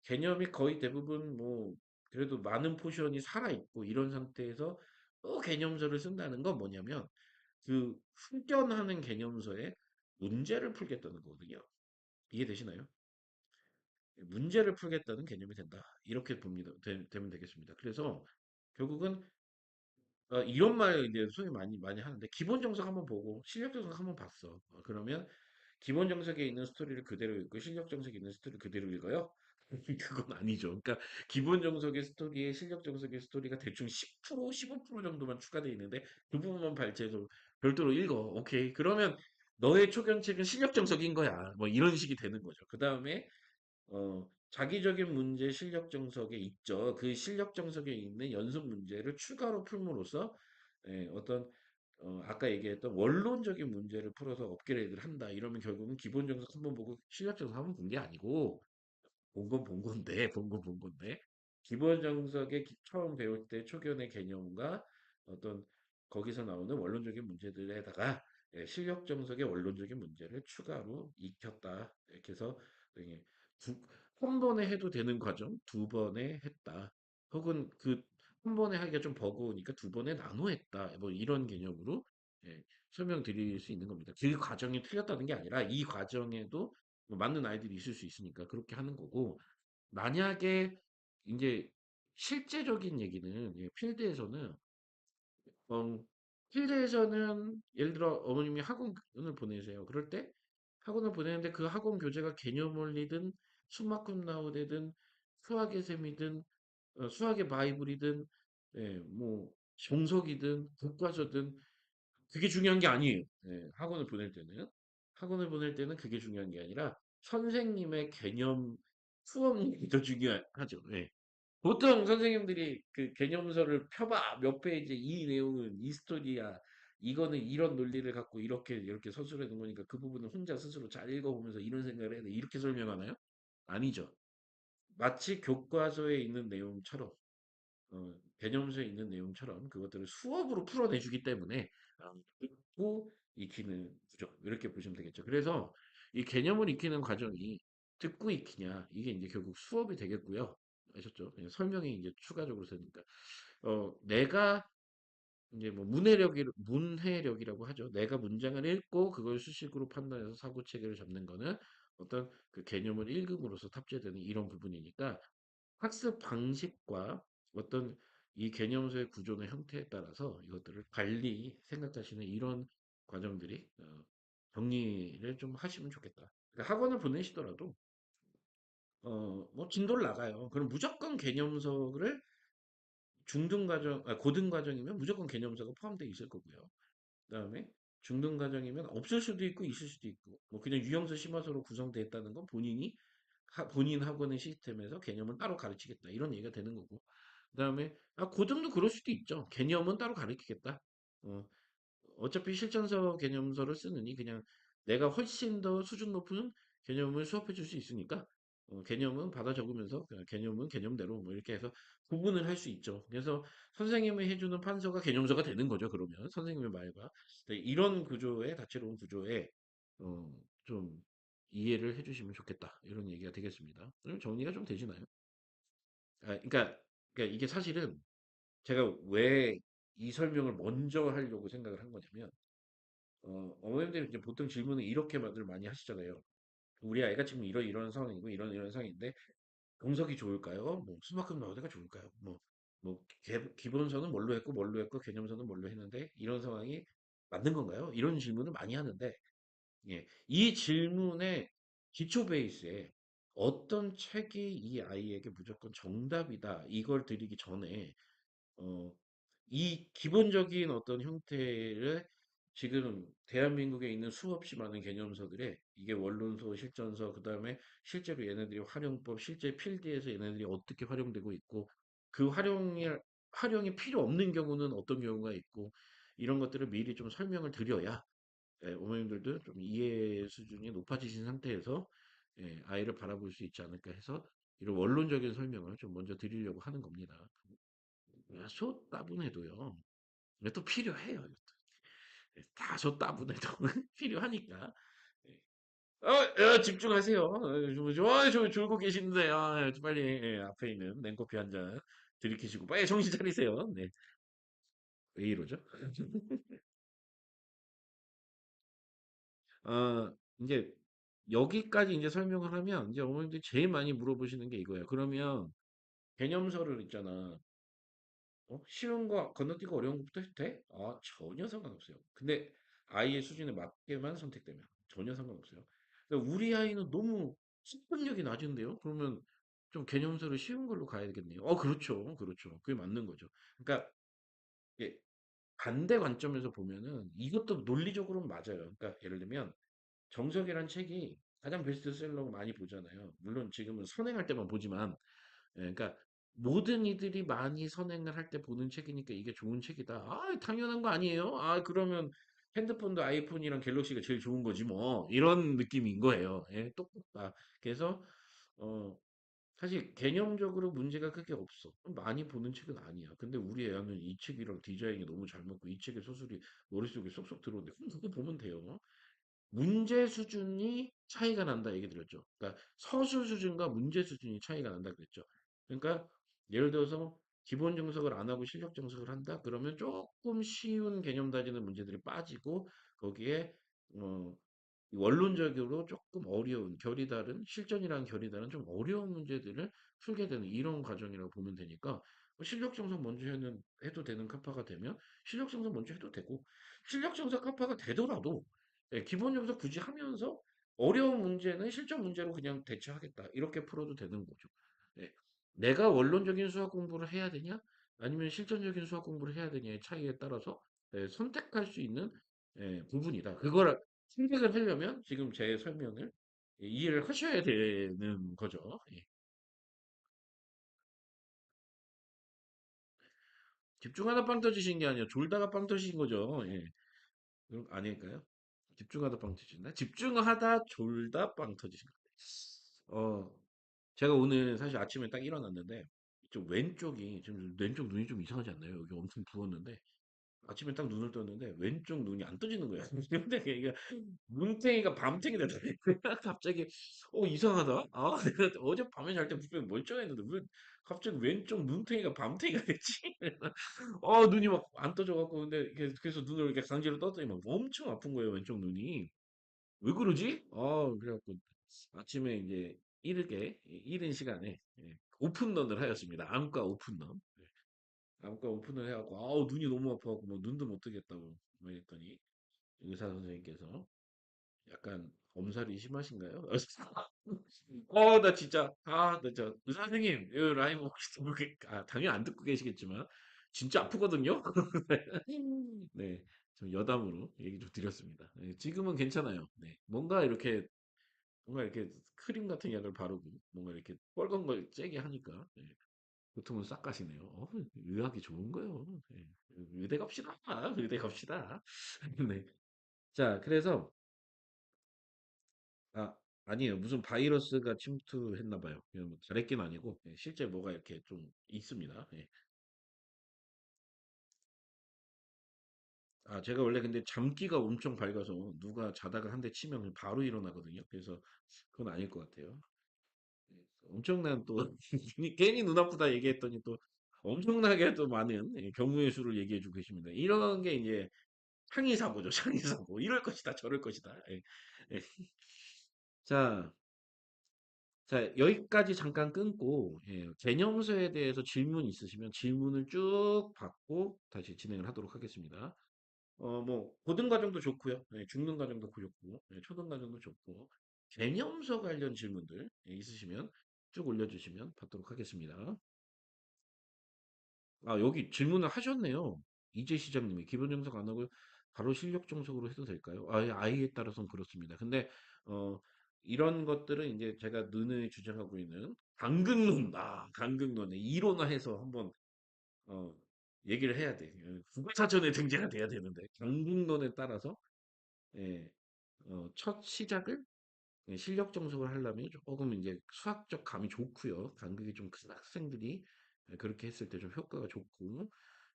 개념이 거의 대부분 뭐 그래도 많은 포션이 살아있고 이런 상태에서 또 개념서를 쓴다는 건 뭐냐면 그 숙련하는 개념서에 문제를 풀겠다는 거거든요. 이해되시나요? 문제를 풀겠다는 개념이 된다. 이렇게 봅니다. 되면 되겠습니다. 그래서 결국은 이런 말 이제 소위 많이 하는데 기본 정석 한번 보고 실력 정석 한번 봤어. 그러면 기본 정석에 있는 스토리를 그대로 읽고 실력 정석에 있는 스토리를 그대로 읽어요? 그건 아니죠. 그러니까 기본 정석의 스토리에 실력 정석의 스토리가 대충 10%, 15% 정도만 추가되어 있는데 그 부분만 발췌해서 별도로 읽어. 오케이. 그러면 너의 초견책은 실력 정석인 거야. 뭐 이런 식이 되는 거죠. 그 다음에 자기적인 문제 실력 정석에 있죠. 그 실력 정석에 있는 연습 문제를 추가로 풀므로써 어떤 아까 얘기했던 원론적인 문제를 풀어서 업그레이드를 한다. 이러면 결국은 기본 정석 한번 보고 실력 정석 한번 본 게 아니고 본 건 본 건데, 본 건 본 건데, 기본 정석의 처음 배울 때 초견의 개념과 어떤 거기서 나오는 원론적인 문제들에다가 실력 정석의 원론적인 문제를 추가로 익혔다. 이렇게 해서 이게 한 번에 해도 되는 과정, 두 번에 했다. 혹은 그 한 번에 하기가 좀 버거우니까 두 번에 나눠 했다. 뭐 이런 개념으로 설명드릴 수 있는 겁니다. 그 과정이 틀렸다는 게 아니라 이 과정에도 뭐 맞는 아이들이 있을 수 있으니까 그렇게 하는 거고 만약에 이제 실제적인 얘기는 필드에서는 어, 필드에서는 예를 들어 어머님이 학원을 보내세요. 그럴 때 학원을 보내는데 그 학원 교재가 개념 원리든 수학급 나오대든 수학의 셈이든 수학의 바이블이든 뭐 정석이든 교과서든 그게 중요한 게 아니에요. 학원을 보낼 때는. 학원을 보낼 때는 그게 중요한 게 아니라 선생님의 개념 수업이 더 중요하죠. 예. 보통 선생님들이 그 개념서를 펴봐 몇 페이지 이 내용은 이 스토리야 이거는 이런 논리를 갖고 이렇게 서술해 놓은 거니까 그 부분을 혼자 스스로 잘 읽어보면서 이런 생각을 해야 돼 이렇게 설명하나요? 아니죠. 마치 교과서에 있는 내용처럼 개념서에 있는 내용처럼 그것들을 수업으로 풀어내주기 때문에 듣고 익히는 구조 이렇게 보시면 되겠죠. 그래서 이 개념을 익히는 과정이 듣고 익히냐 이게 이제 결국 수업이 되겠고요. 아셨죠? 그냥 설명이 이제 추가적으로 되니까 내가 이제 뭐 문해력이라고 하죠. 내가 문장을 읽고 그걸 수식으로 판단해서 사고 체계를 잡는 거는 어떤 그 개념을 읽음으로써 탑재되는 이런 부분이니까 학습 방식과 어떤 이 개념서의 구조의 형태에 따라서 이것들을 달리 생각하시는 이런 과정들이 정리를 좀 하시면 좋겠다. 그러니까 학원을 보내시더라도 뭐 진도를 나가요. 그럼 무조건 개념서를 중등 과정, 고등 과정이면 무조건 개념서가 포함되어 있을 거고요. 그다음에 중등 과정이면 없을 수도 있고 있을 수도 있고 뭐 그냥 유형서 심화서로 구성되어 있다는 건 본인이 본인 학원의 시스템에서 개념을 따로 가르치겠다 이런 얘기가 되는 거고 그다음에 고등도 그럴 수도 있죠. 개념은 따로 가르치겠다. 어, 어차피 실전서 개념서를 쓰느니 그냥 내가 훨씬 더 수준 높은 개념을 수업해 줄 수 있으니까 개념은 받아 적으면서 그냥 개념은 개념대로 뭐 이렇게 해서 구분을 할 수 있죠. 그래서 선생님이 해주는 판서가 개념서가 되는 거죠. 그러면 선생님의 말과 네, 이런 구조의 다채로운 구조에 좀 이해를 해주시면 좋겠다 이런 얘기가 되겠습니다. 그럼 정리가 좀 되시나요? 그러니까 이게 사실은 제가 왜 이 설명을 먼저 하려고 생각을 한 거냐면 어머님들이 이제 보통 질문을 이렇게들 많이 하시잖아요. 우리 아이가 지금 이런 상황이고 이런 상황인데 공석이 좋을까요? 뭐 수만큼 나오다가 좋을까요? 뭐 기본서는 뭘로 했고 개념서는 뭘로 했는데 이런 상황이 맞는 건가요? 이런 질문을 많이 하는데 예, 이 질문의 기초 베이스에 어떤 책이 이 아이에게 무조건 정답이다 이걸 드리기 전에 어, 이 기본적인 어떤 형태를 지금 대한민국에 있는 수없이 많은 개념서들에 이게 원론서, 실전서, 그 다음에 실제로 얘네들이 활용법, 실제 필드에서 얘네들이 어떻게 활용되고 있고 그 활용이 필요 없는 경우는 어떤 경우가 있고 이런 것들을 미리 좀 설명을 드려야 어머님들도 좀 이해 수준이 높아지신 상태에서 아이를 바라볼 수 있지 않을까 해서 이런 원론적인 설명을 좀 먼저 드리려고 하는 겁니다. 다소 따분해도요. 이게 또 필요해요. 이것도. 다소 따분해도 필요하니까. 예. 집중하세요. 졸고 계시는데, 빨리, 앞에 있는 냉커피 한 잔 들이키시고, 빨리 정신 차리세요. 네. 왜 이러죠? 이제, 여기까지 이제 설명을 하면, 이제 어머님들이 제일 많이 물어보시는 게 이거예요. 그러면, 개념서를 있잖아. 쉬운 거 건너뛰고 어려운 것부터 해도 돼? 전혀 상관없어요. 근데 아이의 수준에 맞게만 선택되면 전혀 상관없어요. 그러니까 우리 아이는 너무 습득력이 낮은데요? 그러면 좀 개념서를 쉬운 걸로 가야 되겠네요. 그렇죠. 그렇죠. 그게 맞는 거죠. 그러니까 이게 반대 관점에서 보면은 이것도 논리적으로는 맞아요. 그러니까 예를 들면 정석이란 책이 가장 베스트셀러고 많이 보잖아요. 물론 지금은 선행할 때만 보지만 그러니까 모든 이들이 많이 선행을 할 때 보는 책이니까 이게 좋은 책이다. 당연한 거 아니에요? 그러면 핸드폰도 아이폰이랑 갤럭시가 제일 좋은 거지 뭐. 이런 느낌인 거예요. 예, 똑똑다. 그래서 어, 사실 개념적으로 문제가 크게 없어. 많이 보는 책은 아니야. 근데 우리 애는 이 책이랑 디자인이 너무 잘 맞고 이 책의 소설이 머릿속에 쏙쏙 들어오는데 그럼 그거 보면 돼요. 문제 수준이 차이가 난다 얘기 드렸죠. 그러니까 서술 수준과 문제 수준이 차이가 난다 그랬죠. 그러니까 예를 들어서 기본 정석을 안 하고 실력 정석을 한다? 그러면 조금 쉬운 개념 다지는 문제들이 빠지고 거기에 어, 원론적으로 조금 어려운 결이 다른 실전이랑 결이 다른 좀 어려운 문제들을 풀게 되는 이런 과정이라고 보면 되니까 실력 정석 먼저 해도 되는 카파가 되면 실력 정석 먼저 해도 되고 실력 정석 카파가 되더라도 기본 정석 굳이 하면서 어려운 문제는 실전 문제로 그냥 대처하겠다 이렇게 풀어도 되는 거죠. 예. 내가 원론적인 수학 공부를 해야 되냐 아니면 실전적인 수학 공부를 해야 되냐의 차이에 따라서 선택할 수 있는 부분이다. 그걸 생각을 하려면 지금 제 설명을 이해를 하셔야 되는 거죠. 예. 집중하다 빵 터지신 게 아니라 졸다가 빵 터지신 거죠. 예. 그럼 아닐까요? 집중하다 빵 터지나? 집중하다 졸다 빵 터지신 거. 제가 오늘 사실 아침에 딱 일어났는데 좀 왼쪽이 지금 왼쪽 눈이 좀 이상하지 않나요? 여기 엄청 부었는데 아침에 딱 눈을 떴는데 왼쪽 눈이 안 떠지는 거야. 근데 이게 눈탱이가 밤탱이 되더라고요. 갑자기 이상하다. 내가 어젯밤에 잘 때 분명히 멀쩡했는데 왜 갑자기 왼쪽 눈탱이가 밤탱이가 됐지? 눈이 막 안 떠져갖고 근데 그래서 눈을 이렇게 강제로 떴더니 막 엄청 아픈 거예요. 왼쪽 눈이. 왜 그러지? 그래갖고 아침에 이제 이른 시간에 오픈런을 하였습니다. 안과 오픈런. 안과 오픈을 해갖고 눈이 너무 아파갖고 뭐 눈도 못 뜨겠다고 막 했더니 의사 선생님께서 약간 엄살이 심하신가요? 나 진짜, 나 진짜, 의사 선생님, 이 라이브 혹시 듣고 당연히 안 듣고 계시겠지만, 진짜 아프거든요? 네, 좀 여담으로 얘기 좀 드렸습니다. 네, 지금은 괜찮아요. 네, 뭔가 이렇게 크림 같은 약을 바르고, 뭔가 이렇게 빨간 걸 째게 하니까, 네, 고통은 싹 가시네요. 의학이 좋은 거예요. 네, 의대 갑시다. 의대 갑시다. 네. 자, 그래서, 아, 아니에요. 무슨 바이러스가 침투했나 봐요. 그냥 뭐 다래끼는 아니고 실제 뭐가 이렇게 좀 있습니다. 예. 제가 원래 근데 잠기가 엄청 밝아서 누가 자다가 한 대 치면 바로 일어나거든요. 그래서 그건 아닐 것 같아요. 예. 엄청난 또 괜히 눈 아프다 얘기했더니 또 엄청나게 또 많은 경우의 수를 얘기해 주고 계십니다. 이런 게 이제 창의 사고죠. 창의 사고. 이럴 것이다. 저럴 것이다. 예. 예. 자, 자, 여기까지 잠깐 끊고, 개념서에 대해서 질문 있으시면 질문을 쭉 받고 다시 진행을 하도록 하겠습니다. 뭐, 고등과정도 좋고요. 중등과정도 좋고, 초등과정도 좋고, 개념서 관련 질문들 있으시면 쭉 올려주시면 받도록 하겠습니다. 여기 질문을 하셨네요. 이재 시장님이 기본 정석 안 하고 바로 실력 정석으로 해도 될까요? 아이에 따라서는 그렇습니다. 근데 어, 이런 것들은 이제 제가 느느 주장하고 있는 강극론의 이론화해서 한번 어, 얘기를 해야 돼. 국어사전에 등재가 돼야 되는데 강극론에 따라서 예, 첫 시작을 실력 정석을 하려면 조금 이제 수학적 감이 좋고요. 간극이 좀 큰 학생들이 그렇게 했을 때 좀 효과가 좋고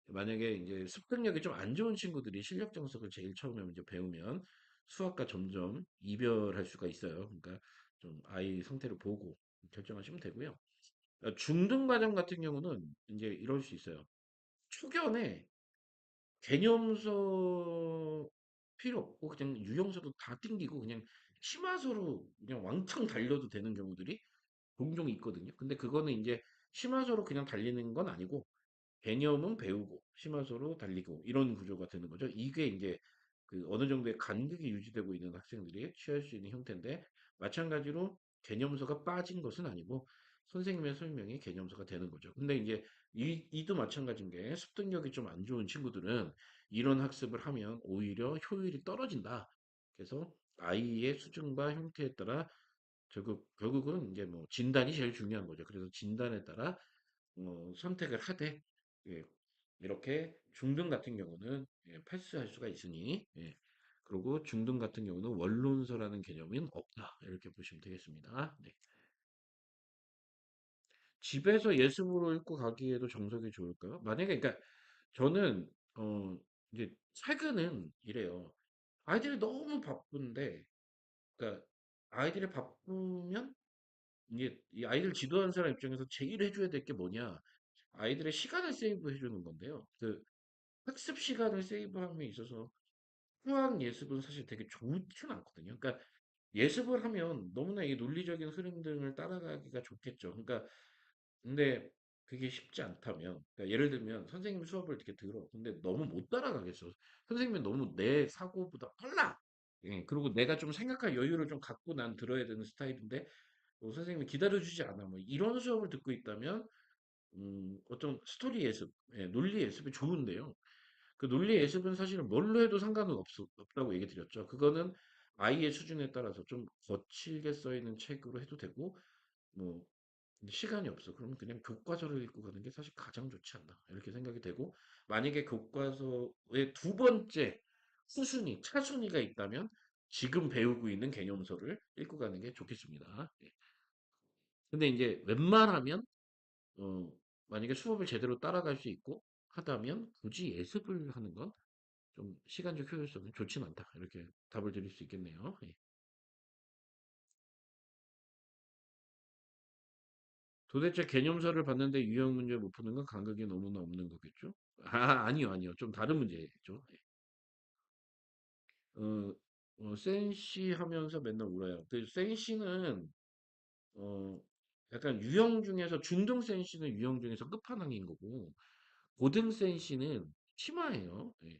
만약에 이제 습득력이 좀 안 좋은 친구들이 실력 정석을 제일 처음에 먼저 배우면 수학과 점점 이별할 수가 있어요. 그러니까 좀 아이 상태를 보고 결정하시면 되고요. 중등 과정 같은 경우는 이제 이럴 수 있어요. 초견에 개념서 필요 없고 그냥 유형서도 다 띵기고 그냥 심화서로 그냥 왕창 달려도 되는 경우들이 종종 있거든요. 근데 그거는 이제 심화서로 그냥 달리는 건 아니고 개념은 배우고 심화서로 달리고 이런 구조가 되는 거죠. 이게 이제 그 어느 정도의 간극이 유지되고 있는 학생들이 취할 수 있는 형태인데 마찬가지로 개념서가 빠진 것은 아니고 선생님의 설명이 개념서가 되는 거죠. 근데 이제 이도 마찬가지인 게 습득력이 좀 안 좋은 친구들은 이런 학습을 하면 오히려 효율이 떨어진다. 그래서 아이의 수준과 형태에 따라 결국은 이제 뭐 진단이 제일 중요한 거죠. 그래서 진단에 따라 선택을 하되 예, 이렇게 중등 같은 경우는 패스할 수가 있으니 그리고 중등 같은 경우는 원론서라는 개념은 없다 이렇게 보시면 되겠습니다. 네. 집에서 예습으로 읽고 가기에도 정석이 좋을까요? 만약에 그러니까 저는 이제 최근은 이래요. 아이들이 너무 바쁜데 그러니까 아이들이 바쁘면 이게 이 아이들 지도하는 사람 입장에서 제일 해줘야 될 게 뭐냐? 아이들의 시간을 세이브 해주는 건데요. 그 학습 시간을 세이브함에 있어서 수학 예습은 사실 되게 좋지는 않거든요. 그러니까 예습을 하면 너무나 이 논리적인 흐름 등을 따라가기가 좋겠죠. 그러니까 근데 그게 쉽지 않다면, 그러니까 예를 들면 선생님 수업을 이렇게 들어. 근데 너무 못 따라가겠어. 선생님은 너무 내 사고보다 빨라. 그리고 내가 좀 생각할 여유를 좀 갖고 난 들어야 되는 스타일인데 선생님이 기다려주지 않아. 뭐 이런 수업을 듣고 있다면 어떤 스토리 예습, 논리 예습이 좋은데요. 그 논리 예습은 사실은 뭘로 해도 상관은 없다고 얘기 드렸죠. 그거는 아이의 수준에 따라서 좀 거칠게 써 있는 책으로 해도 되고, 뭐, 시간이 없어. 그러면 그냥 교과서를 읽고 가는 게 사실 가장 좋지 않나. 이렇게 생각이 되고, 만약에 교과서의 두 번째 차순위가 있다면 지금 배우고 있는 개념서를 읽고 가는 게 좋겠습니다. 예. 근데 이제 웬만하면 어, 만약에 수업을 제대로 따라갈 수 있고 하다면 굳이 예습을 하는 건 좀 시간적 효율성은 좋진 않다. 이렇게 답을 드릴 수 있겠네요. 예. 도대체 개념서를 봤는데 유형 문제 못 푸는 건 감각이 너무나 없는 거겠죠? 아니요, 아니요. 좀 다른 문제죠. 예. 어, 센시 하면서 맨날 울어요. 그 센시는 약간 유형 중에서 중등 센시는 유형 중에서 끝판왕인 거고 고등 센시는 치마예요. 예.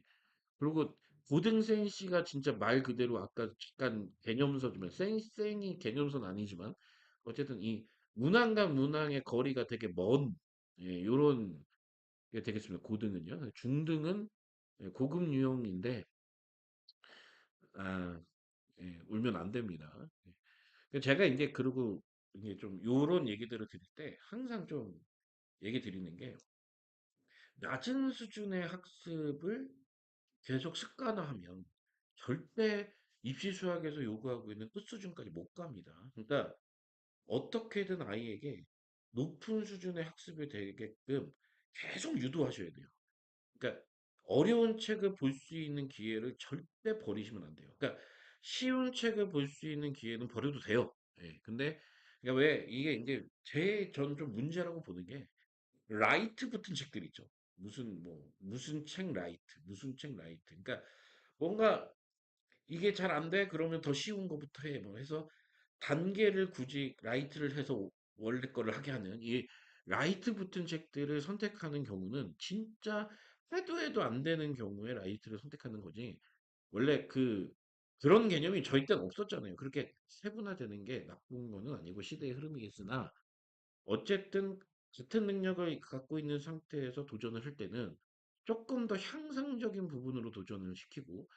그리고 고등 센시가 진짜 말 그대로 아까 잠깐 개념서지만 쌩쌩이 개념서는 아니지만 어쨌든 이 문항과 문항의 거리가 되게 먼 예, 요런 게 되겠습니다. 고등은요. 중등은 예, 고급 유형인데 아, 예, 울면 안 됩니다. 예. 제가 이제 그리고 이게 좀 요런 얘기들을 드릴 때 항상 좀 얘기 드리는 게 낮은 수준의 학습을 계속 습관화하면 절대 입시 수학에서 요구하고 있는 끝 수준까지 못 갑니다. 그러니까 어떻게든 아이에게 높은 수준의 학습이 되게끔 계속 유도하셔야 돼요. 그러니까 어려운 책을 볼 수 있는 기회를 절대 버리시면 안 돼요. 그러니까 쉬운 책을 볼 수 있는 기회는 버려도 돼요. 예. 근데 그러니까 왜 이게 이제 저는 좀 문제라고 보는 게 라이트 붙은 책들 있죠. 무슨 책 라이트, 무슨 책 라이트. 그러니까 뭔가 이게 잘 안 돼? 그러면 더 쉬운 거부터 해. 뭐 해서 단계를 굳이 라이트를 해서 원래 거를 하게 하는 이 라이트 붙은 책들을 선택하는 경우는 진짜 해도 안 되는 경우에 라이트를 선택하는 거지. 원래 그런 개념이 저희 때는 없었잖아요. 그렇게 세분화되는 게 나쁜 거는 아니고 시대의 흐름이겠으나 어쨌든 같은 능력을 갖고 있는 상태에서 도전을 할 때는 조금 더 향상적인 부분으로 도전을 시키고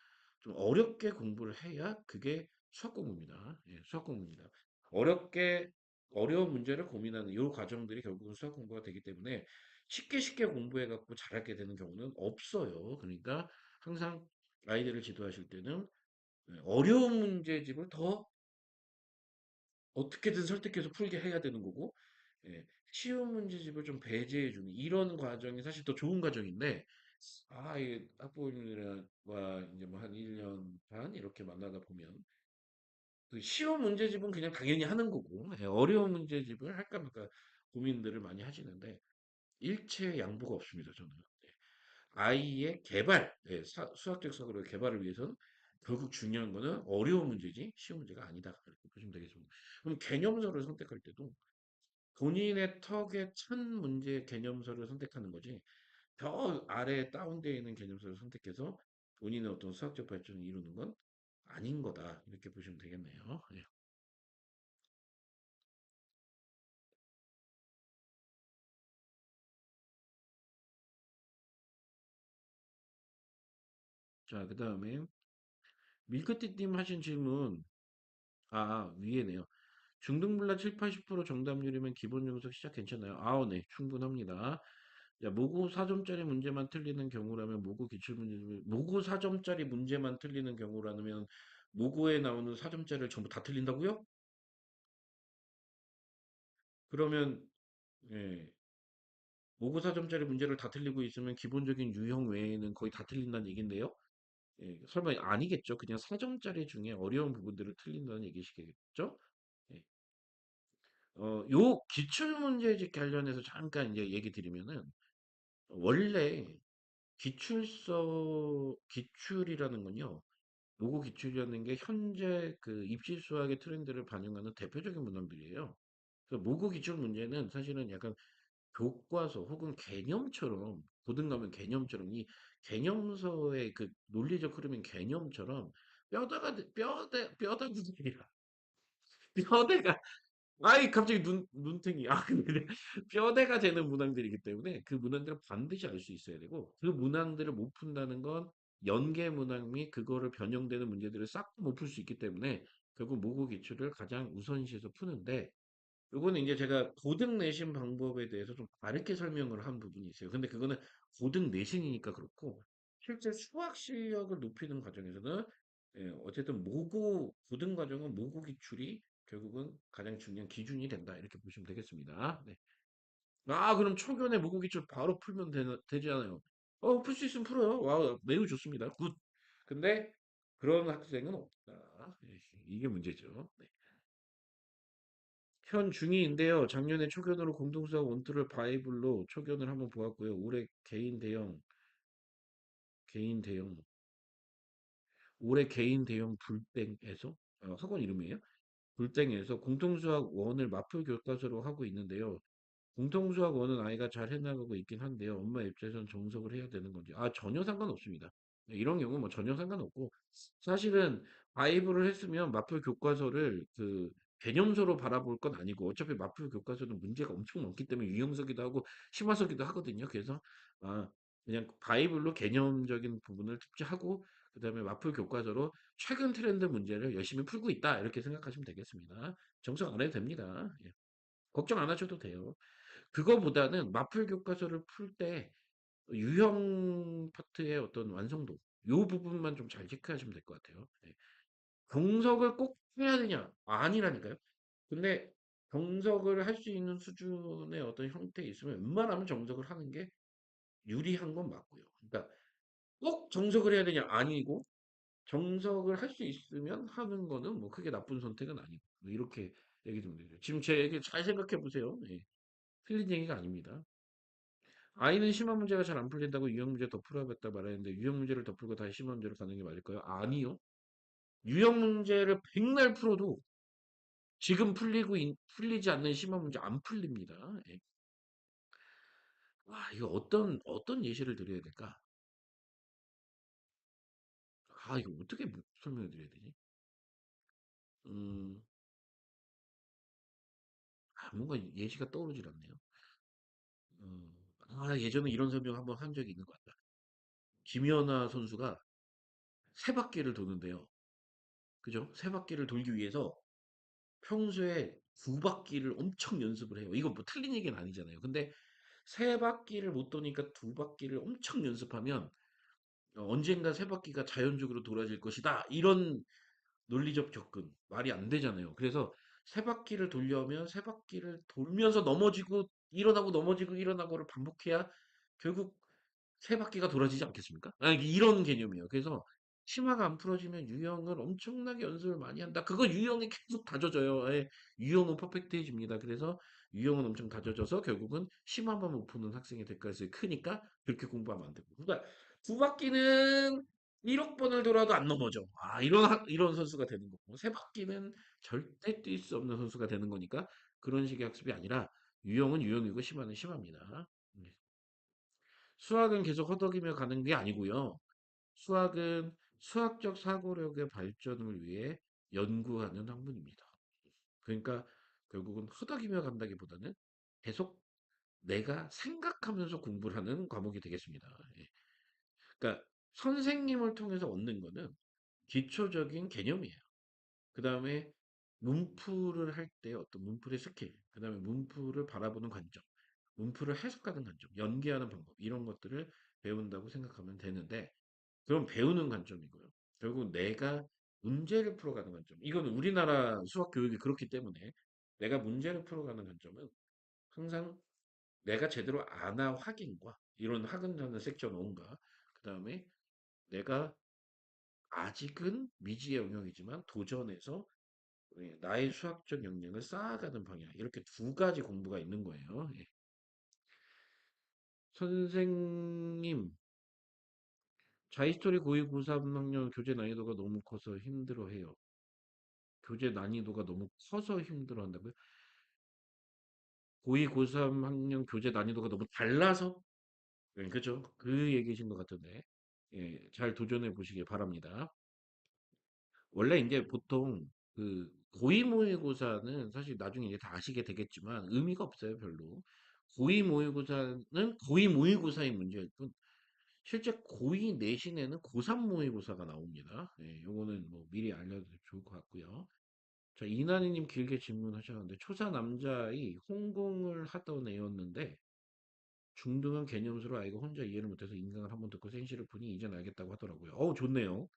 좀 어렵게 공부를 해야 그게 수학 공부입니다. 예, 수학 공부입니다. 어렵게 어려운 문제를 고민하는 이 과정들이 결국은 수학 공부가 되기 때문에 쉽게 공부해 갖고 잘하게 되는 경우는 없어요. 그러니까 항상 아이들을 지도하실 때는 예, 어려운 문제집을 더 어떻게든 설득해서 풀게 해야 되는 거고, 예, 쉬운 문제집을 좀 배제해 주는 이런 과정이 사실 더 좋은 과정인데, 이 학부모님과 이제 뭐 한 1년 반 이렇게 만나다 보면 그 쉬운 문제집은 그냥 당연히 하는 거고, 예, 어려운 문제집을 할까 말까 고민들을 많이 하시는데 일체 양보가 없습니다, 저는. 예. 아이의 개발, 예, 수학적 사고의 개발을 위해서는 결국 중요한 거는 어려운 문제지 쉬운 문제가 아니다. 이렇게 보시면 되겠습니다. 그럼 개념서를 선택할 때도 본인의 턱에 찬 문제 개념서를 선택하는 거지. 저 아래에 다운되어 있는 개념서를 선택해서 본인의 어떤 수학적 발전을 이루는 건 아닌 거다. 이렇게 보시면 되겠네요. 예. 자, 그 다음에 밀크티님 하신 질문, 위에네요. 중등분라 7, 80% 정답률이면 기본 정석 시작 괜찮아요? 네, 충분합니다. 자, 모고 4점짜리 문제만 틀리는 경우라면 모고 기출문제, 모고 4점짜리 문제만 틀리는 경우라면 모고에 나오는 4점짜리를 전부 다 틀린다고요? 그러면 예, 모고 4점짜리 문제를 다 틀리고 있으면 기본적인 유형 외에는 거의 다 틀린다는 얘긴데요. 예, 설마 아니겠죠? 그냥 4점짜리 중에 어려운 부분들을 틀린다는 얘기시겠죠? 예. 요 기출문제집 관련해서 잠깐 이제 얘기 드리면은 원래 기출이라는 건요. 모고 기출이라는 게 현재 그 입시 수학의 트렌드를 반영하는 대표적인 문항들이에요. 그래서 모고 기출 문제는 사실은 약간 교과서 혹은 개념처럼 고등 가면 개념처럼 이 개념서의 그 논리적 흐름인 개념처럼 뼈다귀가 아니라 뼈대가 갑자기 눈탱이. 근데 뼈대가 되는 문항들이기 때문에 그 문항들을 반드시 알 수 있어야 되고, 그 문항들을 못 푼다는 건 연계 문항 및 그거를 변형되는 문제들을 싹 못 풀 수 있기 때문에 결국 모국 기출을 가장 우선시해서 푸는데, 요거는 이제 제가 고등 내신 방법에 대해서 좀 다르게 설명을 한 부분이 있어요. 근데 그거는 고등 내신이니까 그렇고, 실제 수학 실력을 높이는 과정에서는 예, 어쨌든 고등 과정은 모고 기출이 결국은 가장 중요한 기준이 된다. 이렇게 보시면 되겠습니다. 네. 그럼 초견에 모고 기출 바로 풀면 되잖아요. 풀 수 있으면 풀어요. 매우 좋습니다. 굿. 근데 그런 학생은 없다. 예, 이게 문제죠. 네. 현 중이인데요. 작년에 초견으로 공동수학 원투를 바이블로 초견을 한번 보았고요. 올해 개인 대형, 올해 개인 대형 불땡에서, 학원 이름이에요. 불땡에서 공동수학 원을 마표 교과서로 하고 있는데요. 공동수학 원은 아이가 잘 해나가고 있긴 한데요. 엄마 입장에서는 정석을 해야 되는 건지. 전혀 상관없습니다. 이런 경우 뭐 전혀 상관없고 사실은 바이블을 했으면 마플 교과서를 그 개념서로 바라볼 건 아니고 어차피 마플 교과서는 문제가 엄청 많기 때문에 유형서기도 하고 심화서기도 하거든요. 그래서 아 그냥 바이블로 개념적인 부분을 숙지하고 그다음에 마플 교과서로 최근 트렌드 문제를 열심히 풀고 있다 이렇게 생각하시면 되겠습니다. 정정 안 해도 됩니다. 예. 걱정 안 하셔도 돼요. 그거보다는 마플 교과서를 풀 때 유형 파트의 어떤 완성도 요 부분만 좀 잘 체크하시면 될 것 같아요. 예. 정석을 꼭 해야 되냐? 아니라니까요. 근데 정석을 할 수 있는 수준의 어떤 형태에 있으면 웬만하면 정석을 하는 게 유리한 건 맞고요. 그러니까 꼭 정석을 해야 되냐? 아니고 정석을 할 수 있으면 하는 거는 뭐 크게 나쁜 선택은 아니고 뭐 이렇게 얘기 좀 드려요. 지금 제 얘기 잘 생각해 보세요. 예. 틀린 얘기가 아닙니다. 아이는 심한 문제가 잘 안 풀린다고 유형 문제 더 풀어야겠다 말했는데 유형 문제를 더 풀고 다시 심한 문제로 가는 게 맞을까요? 아니요. 유형 문제를 백날 풀어도 지금 풀리지 않는 심한 문제 안 풀립니다. 예. 와, 이거 어떤 예시를 드려야 될까? 아, 이거 어떻게 설명해 드려야 되지? 음, 뭔가 예시가 떠오르질 않네요. 예전에 이런 설명 한번 한 적이 있는 것 같다. 김연아 선수가 세 바퀴를 도는데요. 그죠? 세 바퀴를 돌기 위해서 평소에 두 바퀴를 엄청 연습을 해요. 이건 뭐 틀린 얘기는 아니잖아요. 근데 세 바퀴를 못 도니까 두 바퀴를 엄청 연습하면 언젠가 세 바퀴가 자연적으로 돌아질 것이다. 이런 논리적 접근. 말이 안 되잖아요. 그래서 세 바퀴를 돌려면 세 바퀴를 돌면서 넘어지고 일어나고 넘어지고 일어나고를 반복해야 결국 세 바퀴가 돌아지지 않겠습니까? 이런 개념이에요. 그래서 심화가 안 풀어지면 유형을 엄청나게 연습을 많이 한다. 그거 유형이 계속 다져져요. 예, 유형은 퍼펙트해집니다. 그래서 유형은 엄청 다져져서 결국은 심화만 못 푸는 학생이 될 가능성이 크니까 그렇게 공부하면 안 되고. 그러니까 두 바퀴는 1억 번을 돌아도 안 넘어져. 이런 선수가 되는 거고. 세 바퀴는 절대 뛸 수 없는 선수가 되는 거니까 그런 식의 학습이 아니라 유형은 유형이고 심화는 심화입니다. 네. 수학은 계속 허덕이며 가는 게 아니고요. 수학은 수학적 사고력의 발전을 위해 연구하는 학문입니다. 그러니까 결국은 허덕이며 간다기보다는 계속 내가 생각하면서 공부를 하는 과목이 되겠습니다. 예. 그러니까 선생님을 통해서 얻는 거는 기초적인 개념이에요. 그 다음에 문풀을 할 때 어떤 문풀의 스킬, 그 다음에 문풀을 바라보는 관점, 문풀을 해석하는 관점, 연기하는 방법, 이런 것들을 배운다고 생각하면 되는데, 그럼 배우는 관점이고요. 결국 내가 문제를 풀어가는 관점. 이거는 우리나라 수학 교육이 그렇기 때문에 내가 문제를 풀어가는 관점은 항상 내가 제대로 아나 확인과 이런 학은하는 섹션 5과 그 다음에 내가 아직은 미지의 영역이지만 도전해서 나의 수학적 역량을 쌓아가는 방향. 이렇게 두 가지 공부가 있는 거예요. 예. 선생님, 자이스토리 고2, 고3 학년 교재 난이도가 너무 커서 힘들어해요. 교재 난이도가 너무 커서 힘들어한다고요? 고2, 고3 학년 교재 난이도가 너무 달라서? 네, 그죠? 그 얘기신 것 같은데. 예, 잘 도전해 보시길 바랍니다. 원래 이제 보통 그 고2 모의고사는 사실 나중에 이제 다 아시게 되겠지만 의미가 없어요, 별로. 고2 모의고사는 고2 모의고사의 문제일 뿐 실제 고2 내신에는 고3 모의고사가 나옵니다. 예, 요거는 뭐 미리 알려도 좋을 것 같고요. 자, 이난희님 길게 질문하셨는데 초사 남자의 홍콩을 하던 애였는데 중등은 개념수로 아이가 혼자 이해를 못해서 인강을 한번 듣고 생시를 보니 이젠 알겠다고 하더라고요. 어우, 좋네요.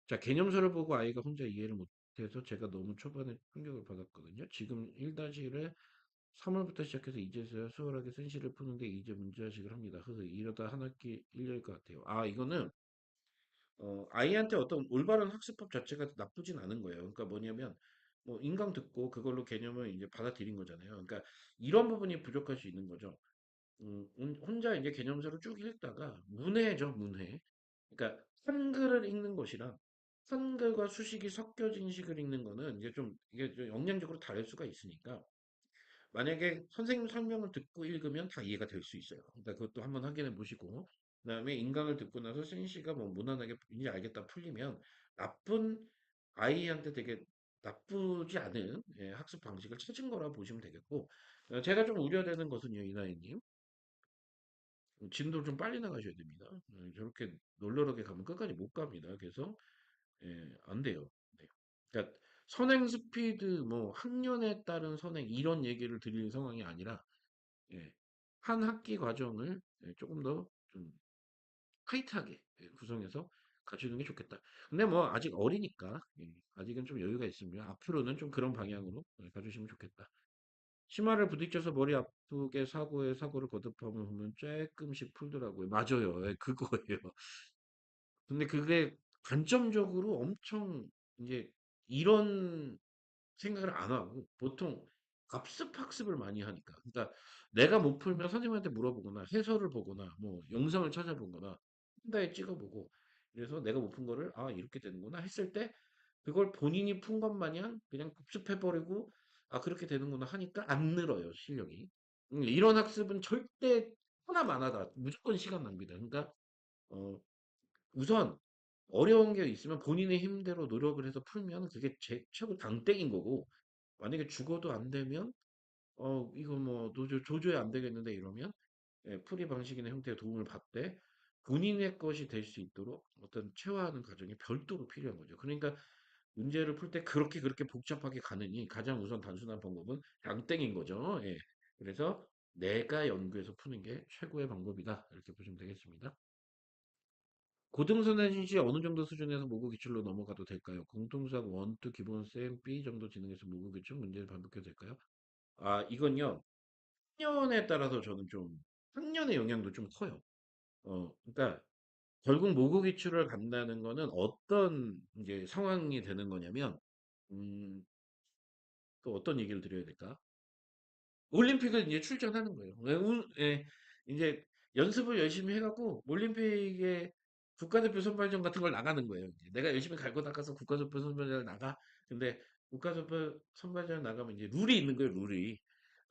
자, 개념서를 보고 아이가 혼자 이해를 못해서 제가 너무 초반에 충격을 받았거든요. 지금 1-1을 3월부터 시작해서 이제서야 수월하게 생시를 푸는데 이제 문제의식을 합니다. 이러다 한 학기 1년일 것 같아요. 이거는 아이한테 어떤 올바른 학습법 자체가 나쁘진 않은 거예요. 그러니까 뭐냐면 뭐 인강 듣고 그걸로 개념을 이제 받아들인 거잖아요. 그러니까 이런 부분이 부족할 수 있는 거죠. 혼자 이제 개념서를 쭉 읽다가 문해죠, 문해. 그러니까 한글을 읽는 것이랑 한글과 수식이 섞여진 식을 읽는 거는 이게 좀 역량적으로 다를 수가 있으니까 만약에 선생님 설명을 듣고 읽으면 다 이해가 될 수 있어요. 그러니까 그것도 한번 확인해 보시고 그다음에 인강을 듣고 나서 승희 씨가 뭐 무난하게 이제 알겠다 풀리면 나쁜 아이한테 되게 나쁘지 않은 예, 학습 방식을 찾은 거라 보시면 되겠고 제가 좀 우려되는 것은요, 이나희님. 진도를 좀 빨리 나가셔야 됩니다. 저렇게 널널하게 가면 끝까지 못 갑니다. 그래서 안 돼요. 네. 그러니까 선행 스피드 뭐 학년에 따른 선행 이런 얘기를 드릴 상황이 아니라 예, 한 학기 과정을 조금 더 좀 타이트하게 구성해서 갖추는 게 좋겠다. 근데 뭐 아직 어리니까 아직은 좀 여유가 있으면 앞으로는 좀 그런 방향으로 가주시면 좋겠다. 치마를 부딪혀서 머리 아프게 사고를 거듭하면 보면 조금씩 풀더라고요. 맞아요. 예, 그거예요. 근데 그게 관점적으로 엄청 이제 이런 생각을 안 하고 보통 학습을 많이 하니까. 그러니까 내가 못 풀면 선생님한테 물어보거나 해설을 보거나 뭐 영상을 찾아보거나 한다에 찍어보고 그래서 내가 못 푼 거를 아 이렇게 되는구나 했을 때 그걸 본인이 푼 것 마냥 그냥 급습해버리고 아 그렇게 되는구나 하니까 안 늘어요 실력이. 이런 학습은 절대 하나만하다 무조건 시간 낭비다. 그러니까 어, 우선 어려운 게 있으면 본인의 힘대로 노력을 해서 풀면 그게 최고 당땡인 거고 만약에 죽어도 안 되면 이거 뭐 도저히 안 되겠는데 이러면 풀이 방식이나 형태의 도움을 받되 본인의 것이 될 수 있도록 어떤 체화하는 과정이 별도로 필요한 거죠. 그러니까 문제를 풀 때 그렇게 복잡하게 가느니 가장 우선 단순한 방법은 양땡인 거죠. 예. 그래서 내가 연구해서 푸는 게 최고의 방법이다. 이렇게 보시면 되겠습니다. 고등선행 시 어느 정도 수준에서 모국 기출로 넘어가도 될까요? 공통수학 1, 2 기본쌤 B 정도 진행해서 모국 기출 문제를 반복해도 될까요? 아, 이건요. 학년에 따라서 저는 좀 학년의 영향도 좀 커요. 그러니까 결국 모국 기출을 간다는 거는 어떤 이제 상황이 되는 거냐면 음, 또 어떤 얘기를 드려야 될까? 올림픽을 이제 출전하는 거예요. 이제 연습을 열심히 해갖고 올림픽에 국가대표 선발전 같은 걸 나가는 거예요. 이제 내가 열심히 갈고 닦아서 국가대표 선발전 나가. 근데 국가대표 선발전 나가면 이제 룰이 있는 거예요. 룰이.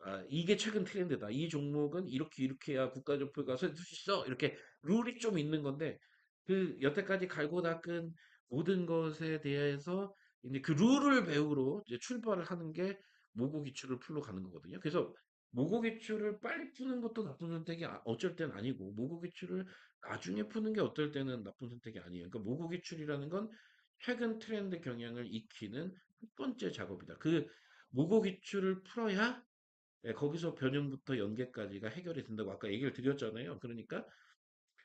아, 이게 최근 트렌드다. 이 종목은 이렇게 해야 국가대표에 가서 할 수 있어. 이렇게 룰이 좀 있는 건데 그 여태까지 갈고 닦은 모든 것에 대해서 이제 그 룰을 배우러 이제 출발을 하는 게 모고 기출을 풀러 가는 거거든요. 그래서 모고 기출을 빨리 푸는 것도 나쁜 선택이 어쩔 땐 아니고 모고 기출을 나중에 푸는 게 어떨 때는 나쁜 선택이 아니에요. 그러니까 모고 기출이라는 건 최근 트렌드 경향을 익히는 첫 번째 작업이다. 그 모고 기출을 풀어야 거기서 변형부터 연계까지가 해결이 된다고 아까 얘기를 드렸잖아요. 그러니까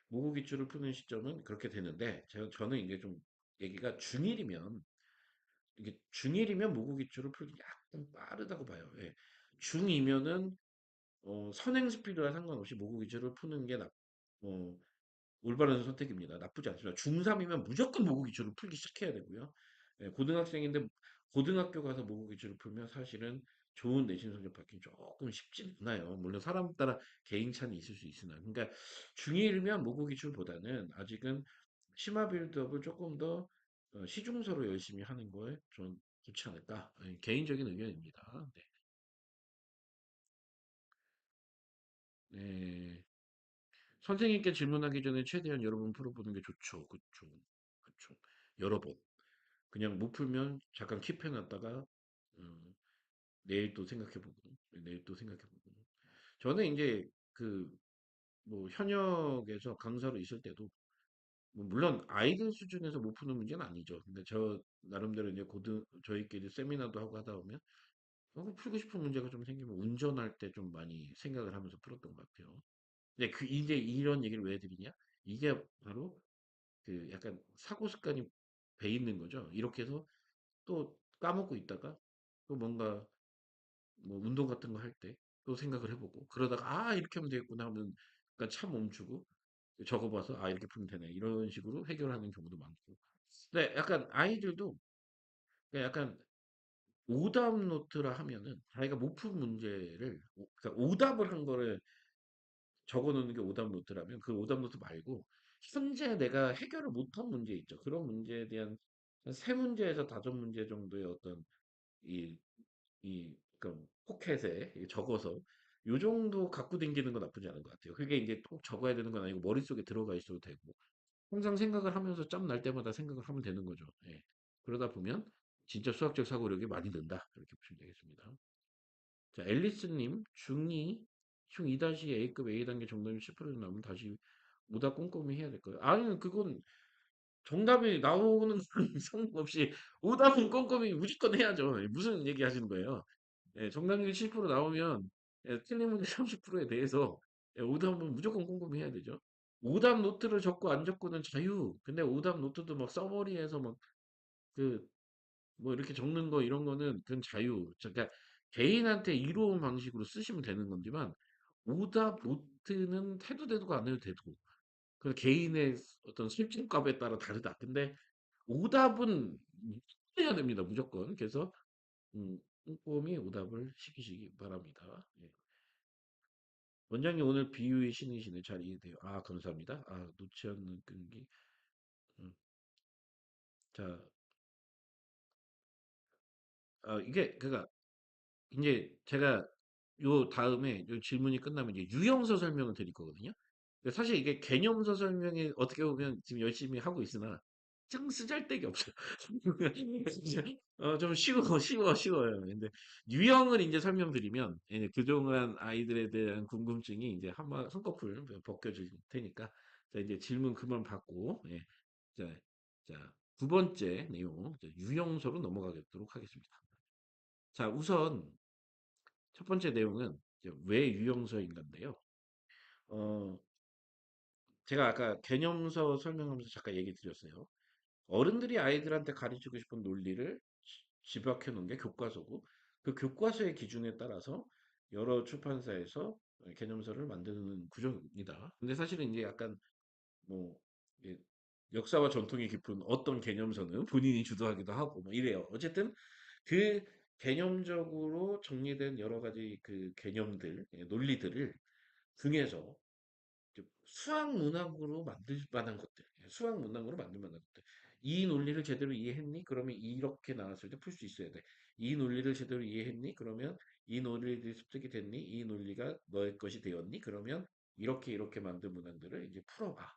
모고 기출을 푸는 시점은 그렇게 되는데 저는 이게 좀 얘기가 중1이면 이게 중1이면 모국 기출을 풀기 약간 빠르다고 봐요. 예. 중2면은 선행 스피드와 상관없이 모국 기출을 푸는 게 어, 올바른 선택입니다. 나쁘지 않습니다. 중3이면 무조건 모국 기출을 풀기 시작해야 되고요. 예, 고등학생인데 고등학교 가서 모국 기출을 풀면 사실은 좋은 내신 성적 받기 조금 쉽지 않아요. 물론 사람 따라 개인차는 있을 수 있으나. 그러니까 중1이면 모국 기출보다는 아직은 심화 빌드업을 조금 더 시중서로 열심히 하는 거에 좀 좋지 않을까. 개인적인 의견입니다. 네. 네. 선생님께 질문하기 전에 최대한 여러 번 풀어보는 게 좋죠. 그쵸. 그쵸. 여러 번. 그냥 못 풀면 잠깐 킵해놨다가, 음, 내일 또 생각해보고, 내일 또 생각해보고. 저는 이제 그, 뭐, 현역에서 강사로 있을 때도, 뭐 물론 아이들 수준에서 못 푸는 문제는 아니죠. 근데 저 나름대로 이제 저희끼리 세미나도 하고 하다 보면 풀고 싶은 문제가 좀 생기면 운전할 때 좀 많이 생각을 하면서 풀었던 것 같아요. 근데 이제 이런 얘기를 왜 드리냐? 이게 바로 그 약간 사고 습관이 배 있는 거죠. 이렇게 해서 또 까먹고 있다가 또 뭔가 뭐 운동 같은 거 할 때 또 생각을 해보고 그러다가 아 이렇게 하면 되겠구나 하면 약간 차 멈추고 적어봐서 아 이렇게 풀면 되네 이런 식으로 해결하는 경우도 많고. 근데 약간 아이들도 약간 오답 노트라 하면은 자기가 못 푼 문제를 그러니까 오답을 한 거를 적어 놓는 게 오답 노트라면 그 오답 노트 말고 현재 내가 해결을 못한 문제 있죠. 그런 문제에 대한 한 세 문제에서 다섯 문제 정도의 어떤 이, 그러니까 포켓에 적어서 요 정도 갖고 다니는 건 나쁘지 않은 것 같아요. 그게 이제 꼭 적어야 되는 건 아니고 머릿속에 들어가 있어도 되고 항상 생각을 하면서 짬 날 때마다 생각을 하면 되는 거죠. 예. 그러다 보면 진짜 수학적 사고력이 많이 는다. 이렇게 보시면 되겠습니다. 자, 앨리스님, 중2, 중2-A급 A단계 정답이 10% 나오면 다시 오답 꼼꼼히 해야 될까요? 아니, 그건 정답이 나오는 건 상관없이 오답은 꼼꼼히 무조건 해야죠. 예, 무슨 얘기 하시는 거예요? 예, 정답률이 7% 나오면 예, 틀린 문제 30%에 대해서 예, 오답은 무조건 꼼꼼히 해야 되죠. 오답 노트를 적고 안 적고는 자유. 근데 오답 노트도 막 서머리에서 막 그 뭐 이렇게 적는 거 이런 거는 그건 자유. 그러니까 개인한테 이로운 방식으로 쓰시면 되는 건지만 오답 노트는 해도 되고 안 해도 되고 그 개인의 어떤 실질값에 따라 다르다. 근데 오답은 해야 됩니다. 무조건. 그래서 꼼꼼히 오답을 시키시기 바랍니다. 예. 원장님 오늘 비유의 신이시네. 잘 이해돼요. 아, 감사합니다. 아, 놓지 않는 끈기. 음, 자, 이게 그니까 이제 제가 요 다음에 요 질문이 끝나면 이제 유형서 설명을 드릴 거거든요. 근데 사실 이게 개념서 설명이 어떻게 보면 지금 열심히 하고 있으나 참 쓰잘데기 없어요. 좀 쉬워요. 근데 유형을 이제 설명드리면 예, 그동안 아이들에 대한 궁금증이 이제 한꺼풀 벗겨질 테니까 자, 이제 질문 그만 받고 예. 자, 자, 두 번째 내용 유형서로 넘어가도록 하겠습니다. 자, 우선 첫 번째 내용은 이제 왜 유형서인가인데요. 어, 제가 아까 개념서 설명하면서 잠깐 얘기 드렸어요. 어른들이 아이들한테 가르치고 싶은 논리를 집약해 놓은 게 교과서고, 그 교과서의 기준에 따라서 여러 출판사에서 개념서를 만드는 구조입니다. 근데 사실은 이제 약간 뭐 이게 역사와 전통이 깊은 어떤 개념서는 본인이 주도하기도 하고 뭐 이래요. 어쨌든 그 개념적으로 정리된 여러 가지 그 개념들, 논리들을 중에서 수학 문학으로 만들 만한 것들, 수학 문학으로 만들 만한 것들. 이 논리를 제대로 이해했니? 그러면 이렇게 나왔을 때 풀 수 있어야 돼. 이 논리를 제대로 이해했니? 그러면 이 논리들이 습득이 됐니? 이 논리가 너의 것이 되었니? 그러면 이렇게 만든 문항들을 이제 풀어봐.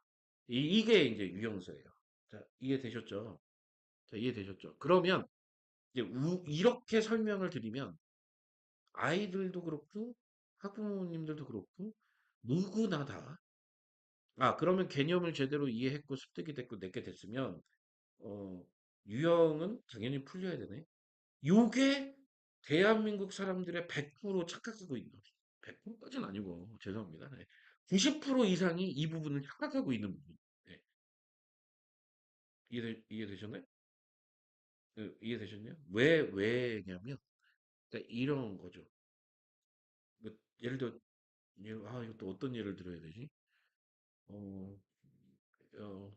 이게 이제 유형서예요. 자, 이해되셨죠? 자, 이해되셨죠? 그러면 이제 이렇게 설명을 드리면 아이들도 그렇고 학부모님들도 그렇고 누구나 다 그러면 개념을 제대로 이해했고 습득이 됐고 내게 됐으면 어, 유형은 당연히 풀려야 되네. 요게 대한민국 사람들의 100% 착각하고 있는 100%까지는 아니고 죄송합니다. 네. 90% 이상이 이 부분을 착각하고 있는 부분. 네. 이해되셨나요? 이해되셨나요? 왜냐면 그러니까 이런 거죠. 뭐, 예를 들어 이거 또 어떤 예를 들어야 되지? 어, 어,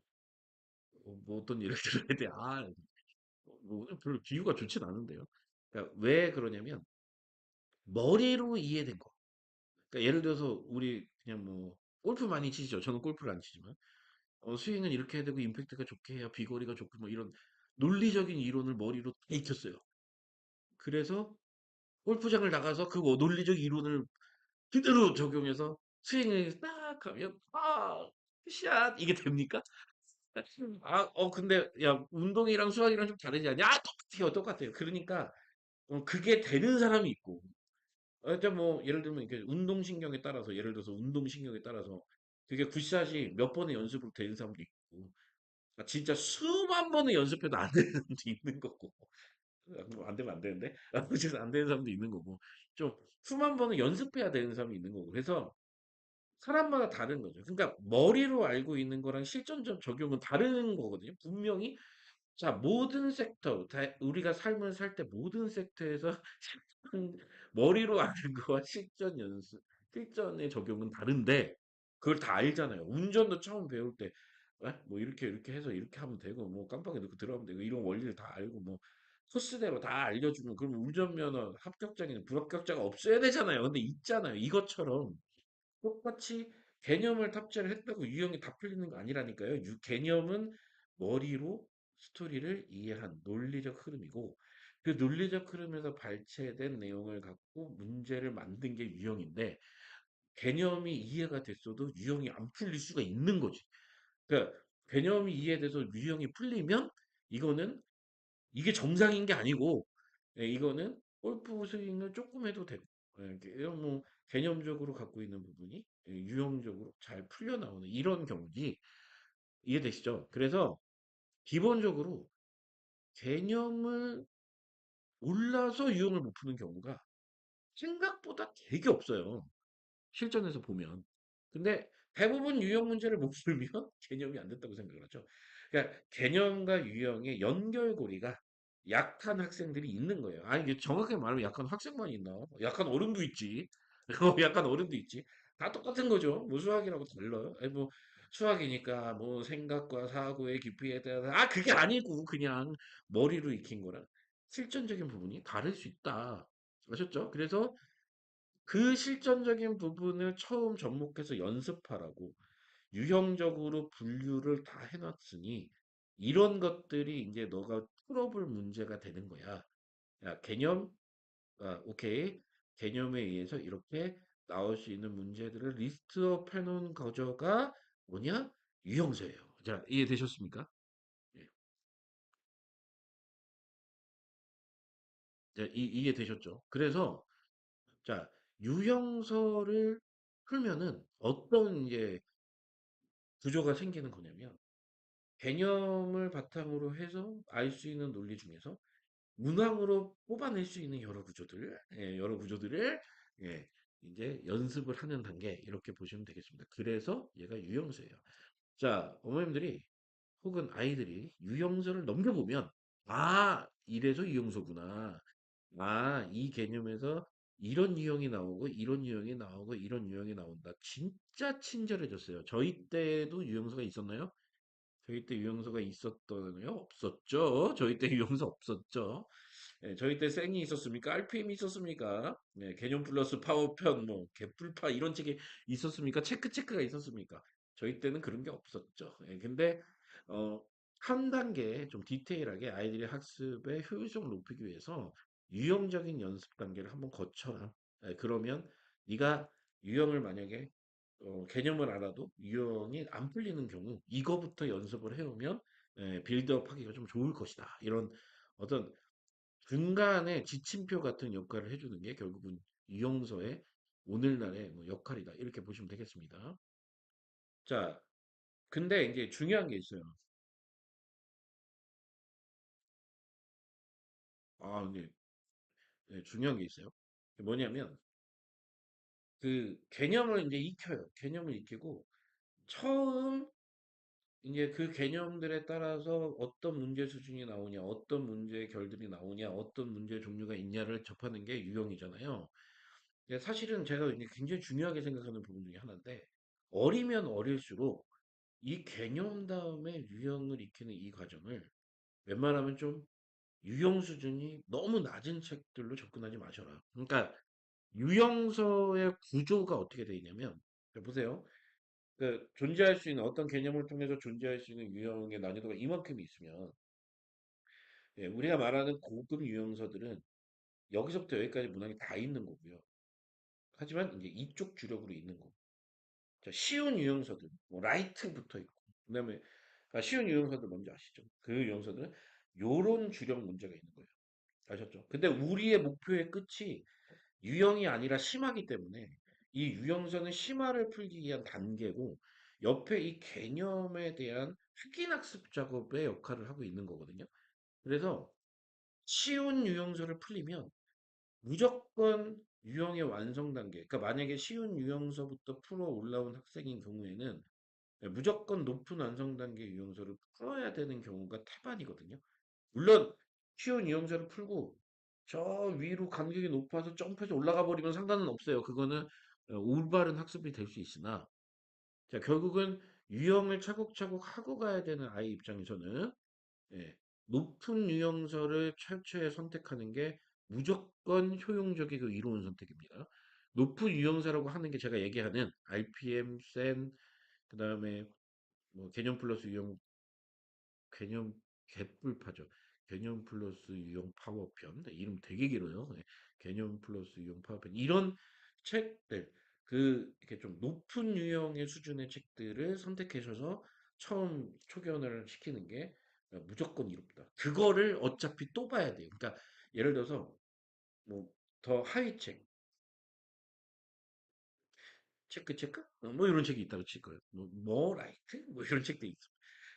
뭐 어떤 예를 들어야 돼? 뭐 오늘 별로 비유가 좋진 않은데요. 그러니까 왜 그러냐면 머리로 이해된 거. 그러니까 예를 들어서 우리 그냥 뭐 골프 많이 치시죠. 저는 골프를 안 치지만 스윙은 이렇게 해야 되고 임팩트가 좋게 해야 비거리가 좋고 뭐 이런 논리적인 이론을 머리로 다 익혔어요. 그래서 골프장을 나가서 그 논리적 이론을 그대로 적용해서 스윙을 딱 하면 샷 이게 됩니까? 근데 야 운동이랑 수학이랑 좀 다르지 않냐? 똑같아요. 그러니까 그게 되는 사람이 있고 뭐 예를 들면 이렇게 운동신경에 따라서 예를 들어서 운동신경에 따라서 그게 굿샷이 몇 번의 연습으로 되는 사람도 있고 진짜 수만 번의 연습해도 안 되는 사람도 있는 거고 뭐안 되면 안 되는데 어쨌든 안 되는 사람도 있는 거고 좀 수만 번을 연습해야 되는 사람이 있는 거고 그래서 사람마다 다른 거죠. 그러니까 머리로 알고 있는 거랑 실전적 적용은 다른 거거든요. 분명히 자, 모든 섹터, 우리가 삶을 살 때 모든 섹터에서 머리로 아는 거와 실전 연습, 실전의 적용은 다른데, 그걸 다 알잖아요. 운전도 처음 배울 때, 뭐 이렇게 해서 이렇게 하면 되고, 뭐 깜빡이 넣고 들어가면 되고, 이런 원리를 다 알고, 뭐 코스대로 다 알려주면, 그러면 운전면허 합격자기는 불합격자가 없어야 되잖아요. 근데 있잖아요. 이것처럼 똑같이 개념을 탑재를 했다고 유형이 다 풀리는 거 아니라니까요. 개념은 머리로 스토리를 이해한 논리적 흐름이고 그 논리적 흐름에서 발췌된 내용을 갖고 문제를 만든 게 유형인데 개념이 이해가 됐어도 유형이 안 풀릴 수가 있는 거지. 그러니까 개념이 이해돼서 유형이 풀리면 이거는 이게 정상인 게 아니고 예, 이거는 골프 스윙을 조금 해도 되고 예, 이런 뭐 개념적으로 갖고 있는 부분이 예, 유형적으로 잘 풀려 나오는 이런 경우지. 이해되시죠? 그래서 기본적으로 개념을 몰라서 유형을 못 푸는 경우가 생각보다 되게 없어요. 실전에서 보면. 근데 대부분 유형 문제를 못 풀면 개념이 안 됐다고 생각을 하죠. 그러니까 개념과 유형의 연결고리가 약한 학생들이 있는 거예요. 아니, 이게 정확하게 말하면 약한 학생만 있나? 약한 어른도 있지. 약한 어른도 있지. 다 똑같은 거죠. 뭐 수학이라고 달라요. 아니, 뭐 수학이니까 뭐 생각과 사고의 깊이에 대해서 그게 아니고 그냥 머리로 익힌 거랑 실전적인 부분이 다를 수 있다. 아셨죠? 그래서 그 실전적인 부분을 처음 접목해서 연습하라고 유형적으로 분류를 다 해놨으니 이런 것들이 이제 너가 풀어볼 문제가 되는 거야. 야, 개념, 오케이. 개념에 의해서 이렇게 나올 수 있는 문제들을 리스트업 해놓은 거저가 뭐냐? 유형서예요. 자, 이해되셨습니까? 예. 자, 이해되셨죠? 그래서, 자, 유형서를 풀면은 어떤 이제 구조가 생기는 거냐면 개념을 바탕으로 해서 알 수 있는 논리 중에서 문항으로 뽑아낼 수 있는 여러 구조들을 예, 이제 연습을 하는 단계 이렇게 보시면 되겠습니다. 그래서 얘가 유형서예요. 자, 어머님들이 혹은 아이들이 유형서를 넘겨보면 이래서 유형서구나. 이 개념에서 이런 유형이 나오고 이런 유형이 나오고 이런 유형이 나온다. 진짜 친절해졌어요. 저희 때도 유형서가 있었나요? 저희 때 유형서가 있었더니요? 없었죠. 저희 때 유형서 없었죠. 예, 저희 때 생이 있었습니까? RPM이 있었습니까? 예, 개념 플러스 파워편, 뭐, 개풀파 이런 책이 있었습니까? 체크가 있었습니까? 저희 때는 그런 게 없었죠. 예, 근데, 어, 한 단계 좀 디테일하게 아이들의 학습의 효율성을 높이기 위해서 유형적인 연습 단계를 한번 거쳐라. 예, 그러면 네가 유형을 만약에 개념을 알아도 유형이 안 풀리는 경우 이거부터 연습을 해오면 빌드업 하기가 좀 좋을 것이다. 이런 어떤 중간에 지침표 같은 역할을 해주는 게 결국은 유형서의 오늘날의 뭐 역할이다. 이렇게 보시면 되겠습니다. 자, 근데 이제 중요한 게 있어요. 네, 네, 중요한 게 있어요. 뭐냐면 그 개념을 이제 익혀요. 개념을 익히고 처음 이제 그 개념들에 따라서 어떤 문제 수준이 나오냐, 어떤 문제의 결들이 나오냐, 어떤 문제 종류가 있냐를 접하는 게 유형이잖아요. 근데 사실은 제가 이제 굉장히 중요하게 생각하는 부분 중에 하나인데, 어리면 어릴수록 이 개념 다음에 유형을 익히는 이 과정을 웬만하면 좀 유형 수준이 너무 낮은 책들로 접근하지 마셔라. 그러니까 유형서의 구조가 어떻게 되어 있냐면, 보세요. 그 존재할 수 있는 어떤 개념을 통해서 존재할 수 있는 유형의 난이도가 이만큼 있으면 예, 우리가 말하는 고급 유형서들은 여기서부터 여기까지 문항이 다 있는 거고요. 하지만 이제 이쪽 주력으로 있는 거. 자, 쉬운 유형서들, 뭐 라이트부터 있고, 그다음에 쉬운 유형서들 뭔지 아시죠? 그 유형서들은 요런 주력 문제가 있는 거예요. 아셨죠? 근데 우리의 목표의 끝이 유형이 아니라 심화기 때문에 이 유형서는 심화를 풀기 위한 단계고 옆에 이 개념에 대한 확인학습 작업의 역할을 하고 있는 거거든요. 그래서 쉬운 유형서를 풀리면 무조건 유형의 완성 단계, 그러니까 만약에 쉬운 유형서부터 풀어 올라온 학생인 경우에는 무조건 높은 완성 단계 유형서를 풀어야 되는 경우가 태반이거든요. 물론 쉬운 유형서를 풀고 저 위로 간격이 높아서 점프해서 올라가 버리면 상관은 없어요. 그거는 올바른 학습이 될 수 있으나 자, 결국은 유형을 차곡차곡 하고 가야 되는 아이 입장에서는 예, 높은 유형서를 철저히 선택하는 게 무조건 효용적이고 이로운 선택입니다. 높은 유형서라고 하는 게 제가 얘기하는 RPM, 센, 그 다음에 뭐 개념 플러스 유형, 개념 개뿔파죠. 개념 플러스 유형 파워편. 네, 이름 되게 길어요. 네, 개념 플러스 유형 파워편. 이런 책들, 이렇게 좀 높은 유형의 수준의 책들을 선택하셔서 처음 초견을 시키는 게 무조건 이롭다. 그거를 어차피 또 봐야 돼요. 그러니까 예를 들어서 뭐 더 하위 책, 체크? 뭐 이런 책이 있다고 칠 거예요. 뭐 라이트? 뭐 이런 책도 있어.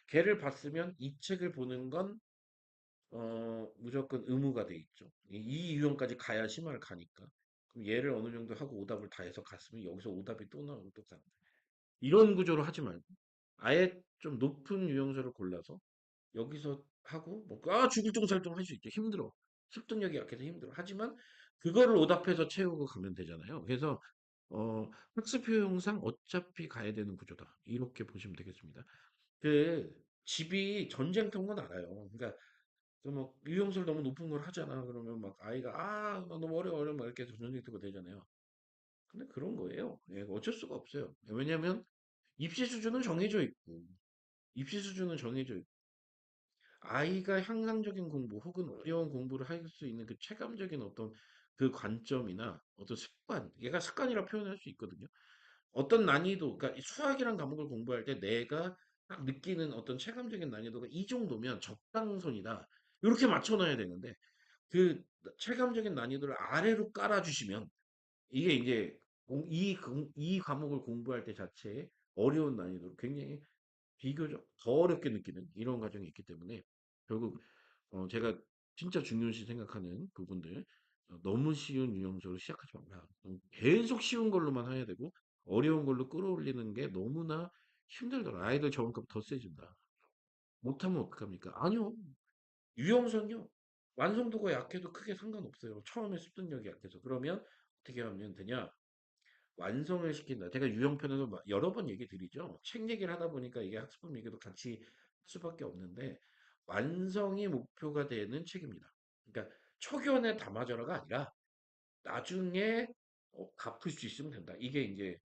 걔를 봤으면 이 책을 보는 건 무조건 의무가 돼 있죠. 이 유형까지 가야 심화를 가니까. 그럼 얘를 어느 정도 하고 오답을 다 해서 갔으면 여기서 오답이 또 나오고 또 가. 이런 구조로 하지 말고 아예 좀 높은 유형서를 골라서 여기서 하고 뭐 주구장창 할 수 있죠. 힘들어. 습득력이 약해서 힘들어. 하지만 그거를 오답해서 채우고 가면 되잖아요. 그래서 학습 효용상 어차피 가야 되는 구조다. 이렇게 보시면 되겠습니다. 그 집이 전쟁터인 건 알아요. 그러니까 그뭐 유형설 너무 높은 걸 하잖아. 그러면 막 아이가 나 너무 어려워 막 이렇게 해서 전쟁터가 되잖아요. 근데 그런 거예요. 예, 어쩔 수가 없어요. 왜냐면 입시 수준은 정해져 있고 입시 수준은 정해져 있고 아이가 향상적인 공부 혹은 어려운 공부를 할 수 있는 그 체감적인 어떤 그 관점이나 어떤 습관, 얘가 습관이라 표현할 수 있거든요. 어떤 난이도, 그러니까 이 수학이란 과목을 공부할 때 내가 딱 느끼는 어떤 체감적인 난이도가 이 정도면 적당선이다. 이렇게 맞춰놔야 되는데 그 체감적인 난이도를 아래로 깔아주시면 이게 이제 이 과목을 공부할 때 자체에 어려운 난이도를 굉장히 비교적 더 어렵게 느끼는 이런 과정이 있기 때문에 결국 제가 진짜 중요시 생각하는 부분들 너무 쉬운 유형적으로 시작하지 말라. 계속 쉬운 걸로만 해야 되고 어려운 걸로 끌어올리는 게 너무나 힘들더라. 아이들 적응감 더 세진다. 못하면 어떡합니까? 아니요. 유형선요. 완성도가 약해도 크게 상관없어요. 처음에 습득력이 약해서. 그러면 어떻게 하면 되냐? 완성을 시킨다. 제가 유형편에서 여러 번 얘기 드리죠. 책 얘기를 하다 보니까 이게 학습법 얘기도 같이 할 수밖에 없는데 완성이 목표가 되는 책입니다. 그러니까 초견에 담아져라가 아니라 나중에 갚을 수 있으면 된다. 이게 이제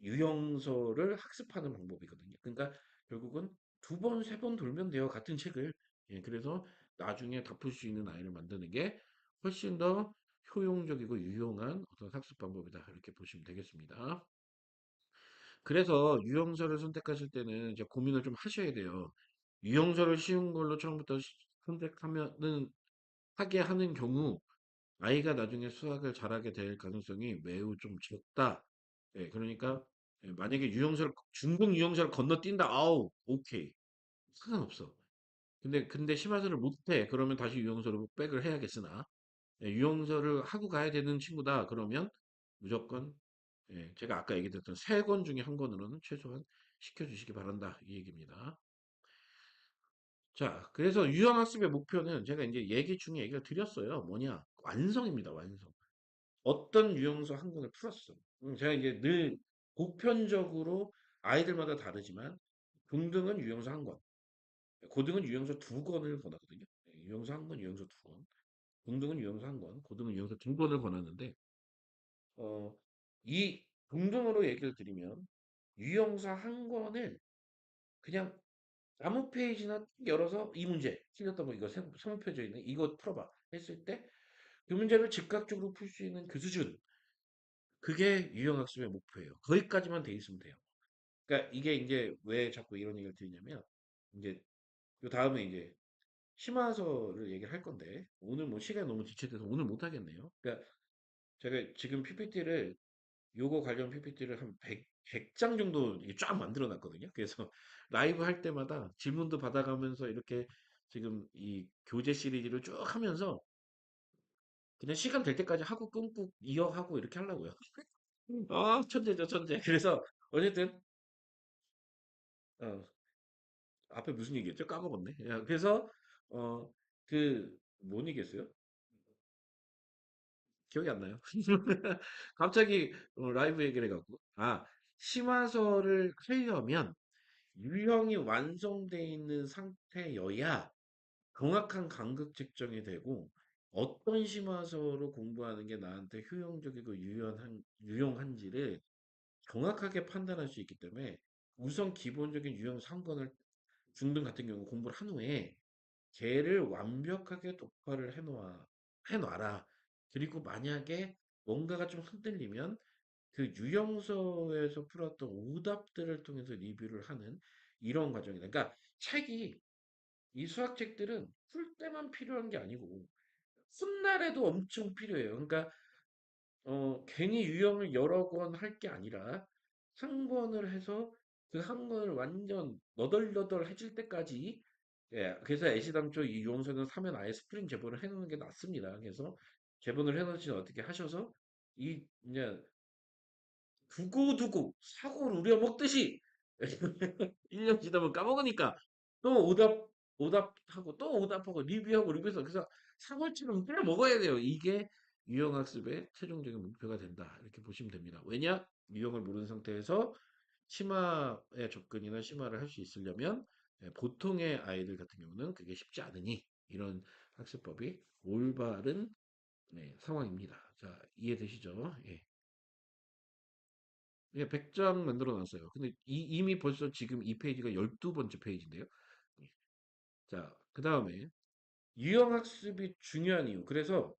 유형서를 학습하는 방법이거든요. 그러니까 결국은 두 번, 세 번 돌면 돼요. 같은 책을. 예, 그래서 나중에 갚을 수 있는 아이를 만드는 게 훨씬 더 효용적이고 유용한 어떤 학습 방법이다. 이렇게 보시면 되겠습니다. 그래서 유형서를 선택하실 때는 이제 고민을 좀 하셔야 돼요. 유형서를 쉬운 걸로 처음부터 선택하면은 하게 하는 경우 아이가 나중에 수학을 잘하게 될 가능성이 매우 좀 적다. 예, 그러니까 만약에 중등 유형설을 건너뛴다. 아우, 오케이. 상관없어. 근데 심화설을 못해. 그러면 다시 유형설로 백을 해야겠으나 예, 유형설을 하고 가야 되는 친구다. 그러면 무조건 예, 제가 아까 얘기했던 세 권 중에 한 권으로는 최소한 시켜주시기 바란다. 이 얘기입니다. 자, 그래서 유형학습의 목표는 제가 이제 얘기 중에 얘기를 드렸어요. 뭐냐? 완성입니다. 완성. 어떤 유형서 한 권을 풀었어. 제가 이제 늘 보편적으로 아이들마다 다르지만 중등은 유형서 한 권, 고등은 유형서 두 권을 권하거든요. 유형서 한 권, 유형서 두 권. 중등은 유형서 한 권, 고등은 유형서 두 권을 권하는데 어, 이 동등으로 얘기를 드리면 유형사 한 권을 그냥 아무 페이지나 쭉 열어서 이 문제 틀렸던 거 이거 세모펴져 있네 이거 풀어봐 했을 때 그 문제를 즉각적으로 풀 수 있는 그 수준 그게 유형학습의 목표예요. 거기까지만 돼 있으면 돼요. 그러니까 이게 이제 왜 자꾸 이런 얘기를 드리냐면 이제 요 다음에 이제 심화서를 얘기를 할 건데 오늘 뭐 시간이 너무 지체돼서 오늘 못 하겠네요. 그러니까 제가 지금 PPT를 요거 관련 PPT를 한 100장 정도 이렇게 쫙 만들어 놨거든요. 그래서 라이브 할 때마다 질문도 받아가면서 이렇게 지금 이 교재 시리즈를 쭉 하면서 그냥 시간 될 때까지 하고 끊고 이어하고 이렇게 하려고요. 천재죠, 천재. 그래서 어쨌든 어, 앞에 무슨 얘기했죠? 까먹었네. 야, 그래서 뭔 얘기했어요? 기억이 안 나요. 갑자기 라이브 얘기를 해갖고 심화서를 하려면 유형이 완성되어 있는 상태여야 정확한 간극 측정이 되고 어떤 심화서로 공부하는 게 나한테 효용적이고 유용한지를 정확하게 판단할 수 있기 때문에 우선 기본적인 유형 3권을 중등 같은 경우 공부를 한 후에 걔를 완벽하게 독파를 해놔라. 그리고 만약에 뭔가가 좀 흔들리면 그 유형서에서 풀었던 오답들을 통해서 리뷰를 하는 이런 과정이다. 그러니까 책이 이 수학책들은 풀 때만 필요한 게 아니고 훗날에도 엄청 필요해요. 그러니까 괜히 유형을 여러 권 할 게 아니라 한 권을 해서 그 한 권을 완전 너덜너덜해질 때까지 예, 그래서 애시당초 이 유형선을 사면 아예 스프링 제본을 해놓는 게 낫습니다. 그래서 제본을 해놓지 어떻게 하셔서 이 이제 두고두고 사고를 우려먹듯이 1년 지나면 까먹으니까 또 오답하고 또 오답하고 리뷰하고 리뷰해서 그래서 사고처럼 끓여 먹어야 돼요. 이게 유형학습의 최종적인 목표가 된다. 이렇게 보시면 됩니다. 왜냐? 유형을 모르는 상태에서 심화의 접근이나 심화를 할 수 있으려면 보통의 아이들 같은 경우는 그게 쉽지 않으니 이런 학습법이 올바른 네, 상황입니다. 자, 이해되시죠? 예. 예, 100장 만들어 놨어요. 근데 이미 벌써 지금 이 페이지가 12번째 페이지인데요. 예. 자, 그 다음에 유형학습이 중요한 이유. 그래서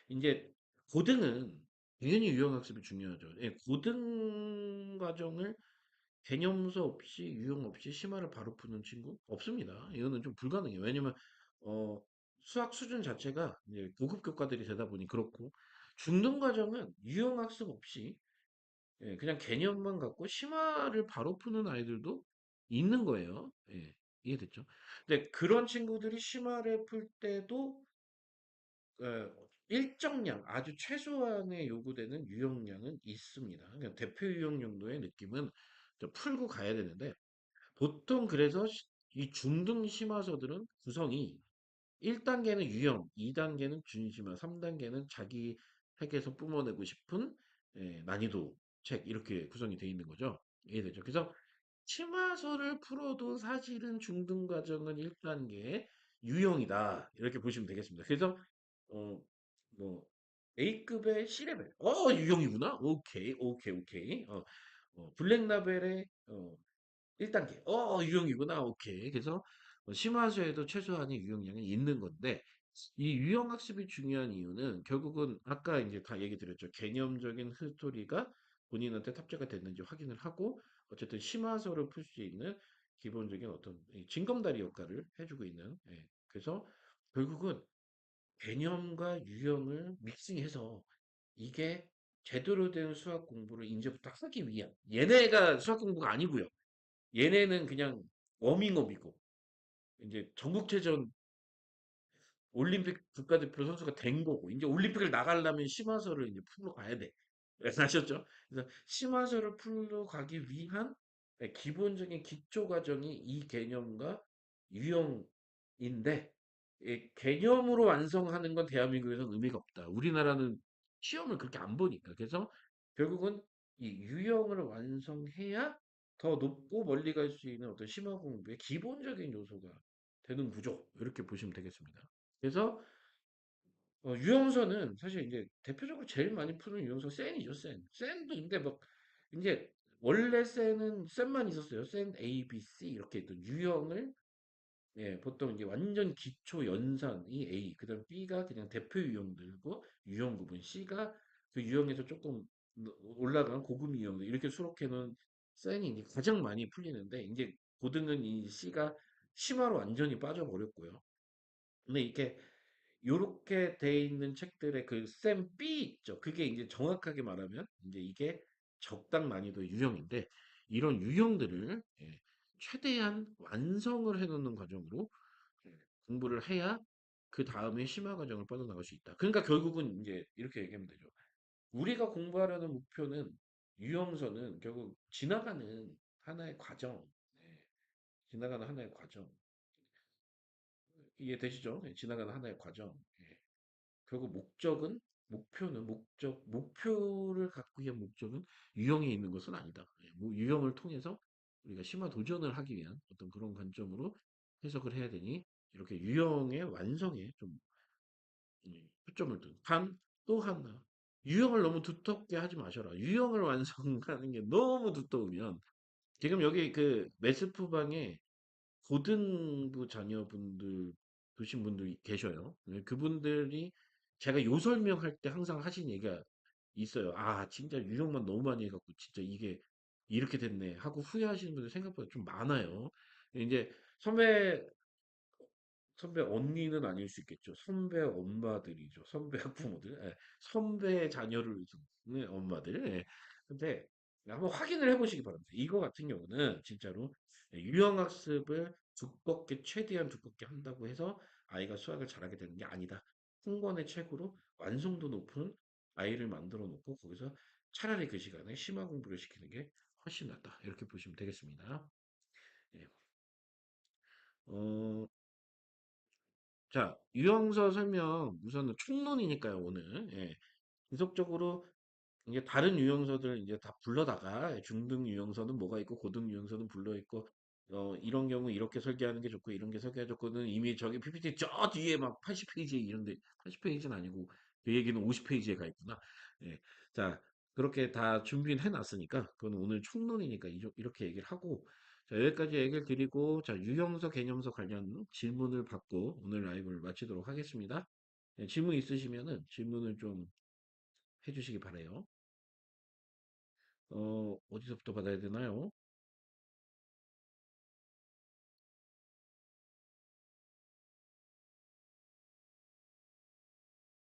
이제 고등은 당연히 유형학습이 중요하죠. 예, 고등 과정을 개념서 없이 유형 없이 심화를 바로 푸는 친구 없습니다. 이거는 좀 불가능해요. 왜냐면 어, 수학 수준 자체가 이제 고급 교과들이 되다 보니 그렇고 중등 과정은 유형학습 없이 예, 그냥 개념만 갖고 심화를 바로 푸는 아이들도 있는 거예요. 예, 이해됐죠? 근데 그런 친구들이 심화를 풀 때도 일정량, 아주 최소한의 요구되는 유형량은 있습니다. 그러니까 대표 유형 정도의 느낌은 좀 풀고 가야 되는데 보통 그래서 이 중등 심화서들은 구성이 1단계는 유형, 2단계는 준심화, 3단계는 자기 핵에서 뿜어내고 싶은 난이도 책 이렇게 구성이 되어 있는 거죠. 이해되죠? 그래서 심화서를 풀어도 사실은 중등 과정은 1단계 유형이다. 이렇게 보시면 되겠습니다. 그래서 어, 뭐 A급의 C레벨. 유형이구나. 오케이, 오케이, 오케이. 블랙라벨의 1단계. 유형이구나. 오케이. 그래서 심화서에도 최소한의 유형량이 있는 건데, 이 유형학습이 중요한 이유는 결국은 아까 이제 다 얘기 드렸죠. 개념적인 스토리가 본인한테 탑재가 됐는지 확인을 하고, 어쨌든 심화서를 풀 수 있는 기본적인 어떤 이 징검다리 역할을 해주고 있는, 예. 그래서 결국은 개념과 유형을 믹싱해서 이게 제대로 된 수학 공부를 이제부터 하기 위한, 얘네가 수학 공부가 아니고요. 얘네는 그냥 워밍업이고 이제 전국체전 올림픽 국가대표 선수가 된 거고 이제 올림픽을 나가려면 심화서를 이제 풀러 가야 돼. 아셨죠? 그래서 심화서를 풀러 가기 위한 기본적인 기초 과정이 이 개념과 유형인데 개념으로 완성하는 건 대한민국에서는 의미가 없다. 우리나라는 시험을 그렇게 안 보니까. 그래서 결국은 이 유형을 완성해야 더 높고 멀리 갈 수 있는 어떤 심화 공부의 기본적인 요소가 되는 구조. 이렇게 보시면 되겠습니다. 그래서 유형서는 사실 이제 대표적으로 제일 많이 푸는 유형서 센이죠, 센. 센도 근데 막 이제 원래 센은 센만 있었어요. 센 A, B, C 이렇게 있던 유형을 예, 보통 이제 완전 기초 연산이 A, 그다음 B가 그냥 대표 유형들고 유형 구분, C가 그 유형에서 조금 올라간 고급 유형들 이렇게 수록해 놓은 센이 이제 가장 많이 풀리는데 이제 고등은 이 C가 심화로 완전히 빠져버렸고요. 근데 이게 요렇게 돼 있는 책들의 그 셈 B 있죠. 그게 이제 정확하게 말하면 이제 이게 적당 난이도 유형인데 이런 유형들을 최대한 완성을 해놓는 과정으로 공부를 해야 그 다음에 심화 과정을 뻗어나갈 수 있다. 그러니까 결국은 이제 이렇게 얘기하면 되죠. 우리가 공부하려는 목표는 유형서는 결국 지나가는 하나의 과정, 지나가는 하나의 과정. 이해되시죠? 지나가는 하나의 과정. 결국 목표를 갖고 위한 목적은 유형에 있는 것은 아니다. 뭐 유형을 통해서 우리가 심화 도전을 하기 위한 어떤 그런 관점으로 해석을 해야 되니 이렇게 유형의 완성에 좀 초점을 둔. 또 하나. 유형을 너무 두텁게 하지 마셔라. 유형을 완성하는 게 너무 두꺼우면 지금 여기 그 메스푸방에 고등부 자녀분들 두신 분들 계셔요. 네, 그분들이 제가 요 설명할 때 항상 하신 얘기가 있어요. 아, 진짜 유형만 너무 많이 해갖고 진짜 이게 이렇게 됐네 하고 후회하시는 분들 생각보다 좀 많아요. 이제 선배 선배 언니는 아닐 수 있겠죠. 선배 엄마들이죠. 선배 학부모들. 예. 선배 자녀를 두는 엄마들. 예. 근데 한번 확인을 해보시기 바랍니다. 이거 같은 경우는 진짜로 유형학습을 두껍게, 최대한 두껍게 한다고 해서 아이가 수학을 잘하게 되는 게 아니다. 한 권의 책으로 완성도 높은 아이를 만들어 놓고 거기서 차라리 그 시간에 심화 공부를 시키는 게 훨씬 낫다. 이렇게 보시면 되겠습니다. 예. 어, 자, 유형서 설명 우선은 총론이니까요, 오늘. 예. 지속적으로 이게 다른 유형서들 이제 다 불러다가 중등 유형서는 뭐가 있고 고등 유형서는 불러 있고 이런 경우 이렇게 설계하는 게 좋고 이런 게 설계가 좋고는 이미 저기 PPT 저 뒤에 막 80페이지 이런데 80페이지는 아니고 그 얘기는 50페이지에 가 있구나. 예. 자, 그렇게 다 준비는 해놨으니까 그건 오늘 총론이니까 이렇게 얘기를 하고 자, 여기까지 얘기를 드리고 자, 유형서 개념서 관련 질문을 받고 오늘 라이브를 마치도록 하겠습니다. 예, 질문 있으시면은 질문을 좀 해주시기 바래요. 어디서부터 받아야 되나요?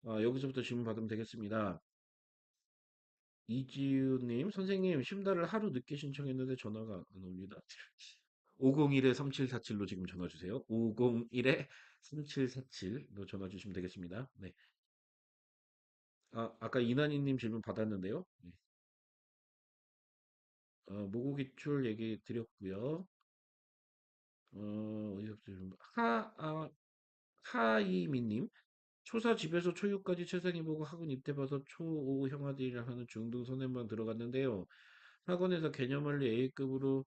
아, 여기서부터 질문 받으면 되겠습니다. 이지우님, 선생님, 쉼달을 하루 늦게 신청했는데 전화가 안 옵니다. 501-3747로 지금 전화 주세요. 501-3747로 전화 주시면 되겠습니다. 네. 아, 아까 이난희님 질문 받았는데요. 네. 모국기출 얘기 드렸고요. 어디서부터 하이미님, 초사 집에서 초육까지 최상위 보고 학원 입대 봐서 초5 형아들이랑 하는 중등 선행반 들어갔는데요. 학원에서 개념원리 A급으로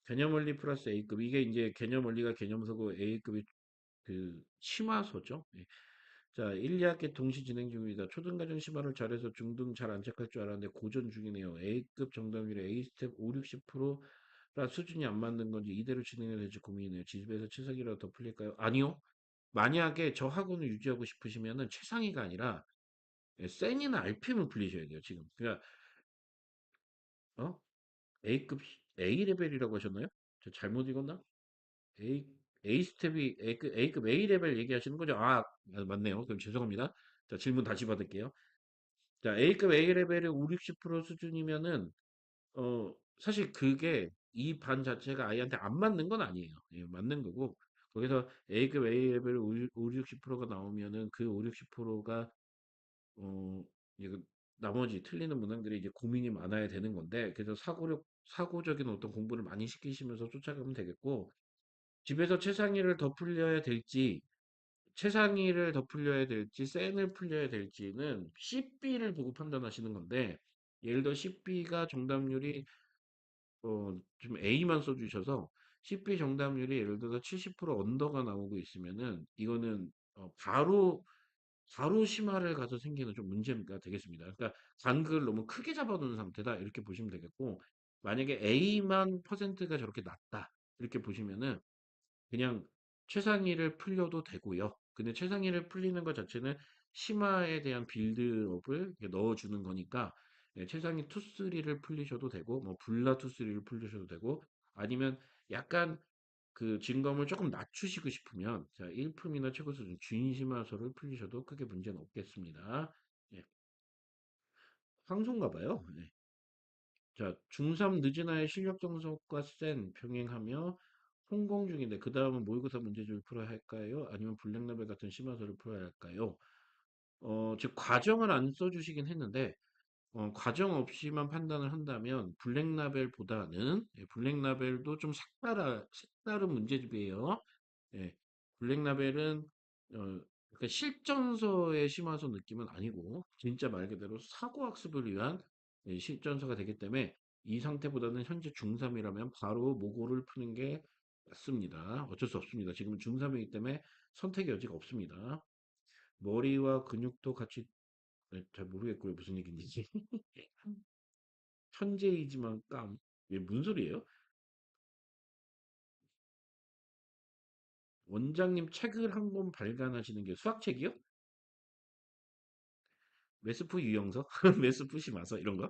개념원리 플러스 A급 이게 이제 개념원리가 개념서고 A급이 그 심화서죠. 예. 자, 1, 2학기 동시 진행 중입니다. 초등과정 심화를 잘해서 중등 잘 안착할 줄 알았는데 고전 중이네요. A급 정답률에 A스텝 5, 60%라 수준이 안 맞는 건지 이대로 진행해야 될지 고민이네요. 집에서 최상이라도 더 풀릴까요? 아니요. 만약에 저 학원을 유지하고 싶으시면은 최상위가 아니라 센이나 RPM을 불리셔야 돼요, 지금. 그러니까, 어? A급, A 레벨이라고 하셨나요? 저 잘못 읽었나? A, A 스텝이 A급 A 레벨 얘기하시는 거죠? 아, 맞네요. 그럼 죄송합니다. 자, 질문 다시 받을게요. 자, A급 A 레벨이 5, 60% 수준이면은, 사실 그게 이 반 자체가 아이한테 안 맞는 건 아니에요. 예, 맞는 거고. 거기서 A급 A 레벨 5, 60%가 나오면은 그 5, 60%가 어, 이거 나머지 틀리는 문항들이 이제 고민이 많아야 되는 건데, 그래서 사고적인 어떤 공부를 많이 시키시면서 쫓아가면 되겠고, 집에서 최상위를 더 풀려야 될지, 최상위를 더 풀려야 될지, 센을 풀려야 될지는 CB를 보고 판단하시는 건데, 예를 들어 CB가 정답률이, 좀 A만 써주셔서, CB 정답률이 예를 들어서 70% 언더가 나오고 있으면은, 이거는, 바로 심화를 가서 생기는 좀 문제가 되겠습니다. 그러니까 간극을 너무 크게 잡아놓은 상태다 이렇게 보시면 되겠고 만약에 A만 퍼센트가 저렇게 낮다 이렇게 보시면은 그냥 최상위를 풀려도 되고요. 근데 최상위를 풀리는 것 자체는 심화에 대한 빌드업을 이렇게 넣어주는 거니까 예, 최상위 2, 3를 풀리셔도 되고 뭐 불라 2, 3를 풀리셔도 되고 아니면 약간 그 진검을 조금 낮추시고 싶으면 자, 1품이나 최고 수준 준심화서를 풀리셔도 크게 문제는 없겠습니다. 예, 황소인가 봐요. 예. 자, 중3 늦은 아이 실력 정석과 센 병행하며 성공 중인데 그 다음은 모의고사 문제집을 풀어야 할까요? 아니면 블랙라벨 같은 심화서를 풀어야 할까요? 즉 과정을 안 써주시긴 했는데 과정 없이만 판단을 한다면 블랙라벨보다는 예, 블랙라벨도 좀 색다른 문제집이에요. 예, 블랙라벨은 그러니까 실전서의 심화서 느낌은 아니고 진짜 말 그대로 사고학습을 위한 예, 실전서가 되기 때문에 이 상태보다는 현재 중3이라면 바로 모고를 푸는 게 맞습니다. 어쩔 수 없습니다. 지금은 중3이기 때문에 선택의 여지가 없습니다. 머리와 근육도 같이 네, 잘 모르겠고요. 무슨 얘기인지. 천재이지만 깜. 이게 무슨 소리예요? 원장님 책을 한 권 발간하시는 게 수학책이요? 메스프 유형서? 메스프 심화서 이런 거?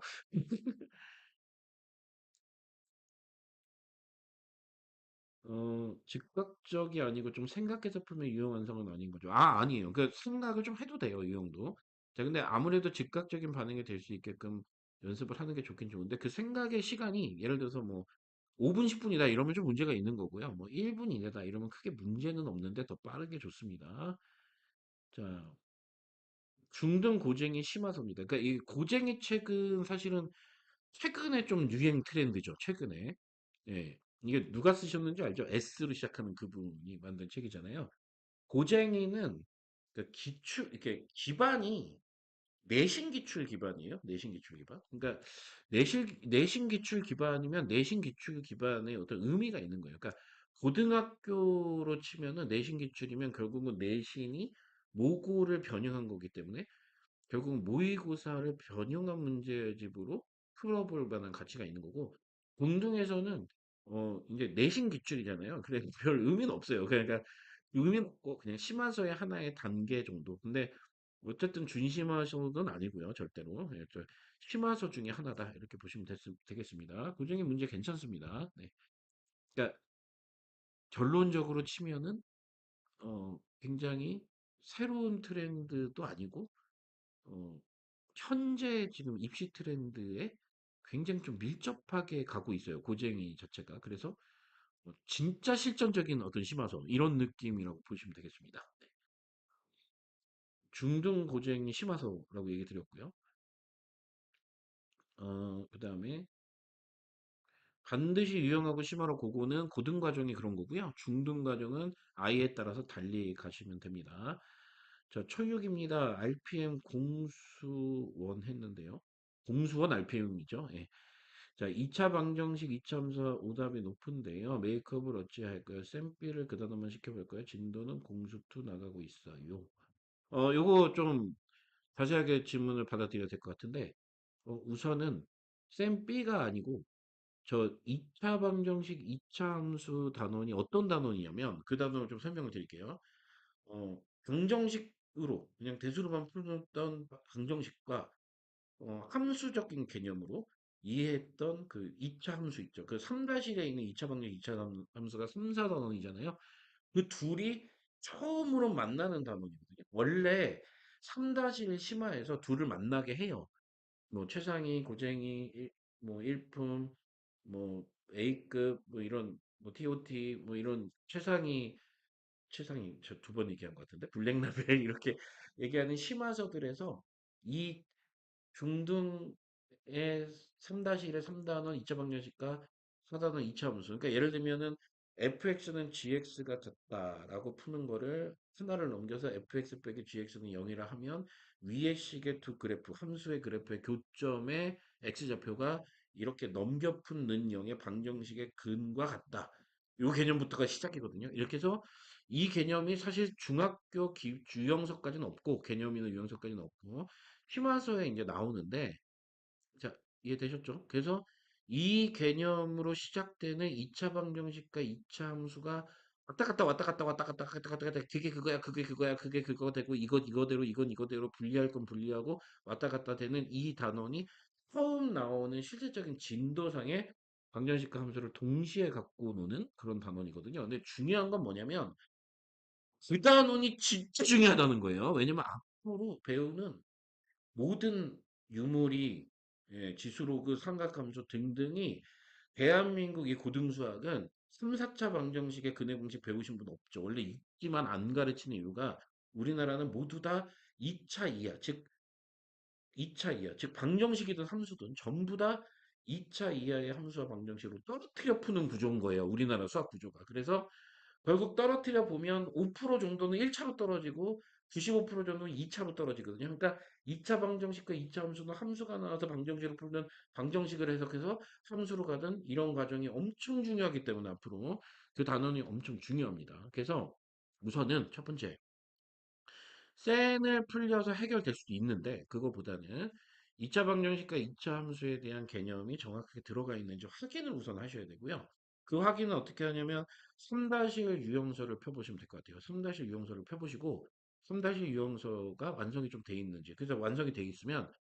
즉각적이 아니고 좀 생각해서 풀면 유형 완성은 아닌 거죠. 아, 아니에요. 그 생각을 좀 해도 돼요, 유형도. 자, 근데 아무래도 즉각적인 반응이 될 수 있게끔 연습을 하는 게 좋긴 좋은데 그 생각의 시간이 예를 들어서 뭐 5분, 10분이다 이러면 좀 문제가 있는 거고요. 뭐 1분 이내다 이러면 크게 문제는 없는데 더 빠르게 좋습니다. 자, 중등 고쟁이 심화서입니다. 그러니까 이 고쟁이 책은 사실은 최근에 좀 유행 트렌드죠. 최근에. 예. 이게 누가 쓰셨는지 알죠? S로 시작하는 그분이 만든 책이잖아요. 고쟁이는 그 기출, 이렇게 기반이 내신 기출 기반이에요. 내신 기출 기반. 그러니까 내신 기출 기반이면 내신 기출 기반에 어떤 의미가 있는 거예요. 그러니까 고등학교로 치면은 내신 기출이면 결국은 내신이 모고를 변형한 거기 때문에 결국 모의고사를 변형한 문제집으로 풀어볼 만한 가치가 있는 거고 공중에서는 이제 내신 기출이잖아요. 그래 별 의미는 없어요. 그러니까 의미는 없고 그냥 심화서의 하나의 단계 정도. 근데 어쨌든 준심화서는 아니고요, 절대로. 예, 심화서 중에 하나다 이렇게 보시면 되겠습니다. 고정의 문제 괜찮습니다. 네. 그러니까 결론적으로 치면은 굉장히 새로운 트렌드도 아니고 어, 현재 지금 입시 트렌드에 굉장히 좀 밀접하게 가고 있어요. 고쟁이 자체가. 그래서 진짜 실전적인 어떤 심화서 이런 느낌이라고 보시면 되겠습니다. 네. 중등 고쟁이 심화서라고 얘기 드렸고요. 그다음에 반드시 유형하고 심화로 고고는 고등 과정이 그런 거고요. 중등 과정은 아이에 따라서 달리 가시면 됩니다. 자, 초육입니다. RPM 공수원 했는데요. 공수원 RPM이죠. 예. 자, 2차 방정식 2차 함수 오답이 높은데요. 메이크업을 어찌할까요? 샘플을 그 단어만 시켜볼까요? 진도는 공수2 나가고 있어요. 요거 좀 자세하게 질문을 받아들여야 될 것 같은데, 우선은 샘 B가 아니고 저 2차 방정식 2차 함수 단원이 어떤 단원이냐면 그 단원을 좀 설명을 드릴게요. 방정식으로 그냥 대수로만 풀던 방정식과 함수적인 개념으로 이해했던 그 2차 함수 있죠. 그 3-1에 있는 2차 방정식 2차 함수가 3, 4단원이잖아요. 그 둘이 처음으로 만나는 단원이거든요. 원래 3-1 심화에서 둘을 만나게 해요. 뭐 최상위, 고쟁이, 뭐 일품, 뭐 A급, 뭐 이런 뭐 TOT, 뭐 이런 최상위 저 두 번 얘기한 것 같은데 블랙라벨 이렇게 얘기하는 심화서들에서 이 중등의 3-1의 3단원 2차 방정식과 4단원 2차 함수. 그러니까 예를 들면은 fx는 gx가 같다라고 푸는 거를 하나를 넘겨서 fx 빼기 gx는 0이라 하면 위의 식의 두 그래프, 함수의 그래프의 교점의 x좌표가 이렇게 넘겨 푼는 0의 방정식의 근과 같다. 요 개념부터가 시작이거든요. 이렇게 해서 이 개념이 사실 중학교 유형서까지는 없고 개념이나 유형서까지는 없고 심화서에 이제 나오는데 자 이해되셨죠? 그래서 이 개념으로 시작되는 2차 방정식과 2차 함수가 왔다 갔다 왔다 갔다 왔다 갔다 왔다 갔다 갔다 그게 그거야 그게 그거야 그게 그거 되고 이거 이거대로 이건 이거대로 분리할 건 분리하고 왔다 갔다 되는 이 단원이 처음 나오는 실질적인 진도상의 방정식과 함수를 동시에 갖고 노는 그런 단원이거든요. 근데 중요한 건 뭐냐면 그 단원이 진짜 중요하다는 거예요. 왜냐면 앞으로 배우는 모든 유물이 예, 지수로그, 삼각함수 등등이 대한민국 이 고등수학은 3, 4차 방정식의 근해 공식 배우신 분 없죠. 원래 있지만 안 가르치는 이유가 우리나라는 모두 다 2차 이하, 즉 2차 이하, 즉 방정식이든 함수든 전부 다 2차 이하의 함수와 방정식으로 떨어뜨려 푸는 구조인 거예요. 우리나라 수학 구조가. 그래서 결국 떨어뜨려 보면 5% 정도는 1차로 떨어지고 95% 정도는 2차로 떨어지거든요. 그러니까 2차 방정식과 2차 함수는 함수가 나와서 방정식을 풀면 방정식을 해석해서 함수로 가든 이런 과정이 엄청 중요하기 때문에 앞으로 그 단원이 엄청 중요합니다. 그래서 우선은 첫 번째 센을 풀려서 해결될 수도 있는데 그거보다는 2차 방정식과 2차 함수에 대한 개념이 정확하게 들어가 있는지 확인을 우선 하셔야 되고요. 그 확인은 어떻게 하냐면 3-1 유형서를 펴보시면 될 것 같아요. 3-1 유형서를 펴보시고 3-1 유형서가 완성이 좀 돼 있는지. 그래서 완성이 돼 있으면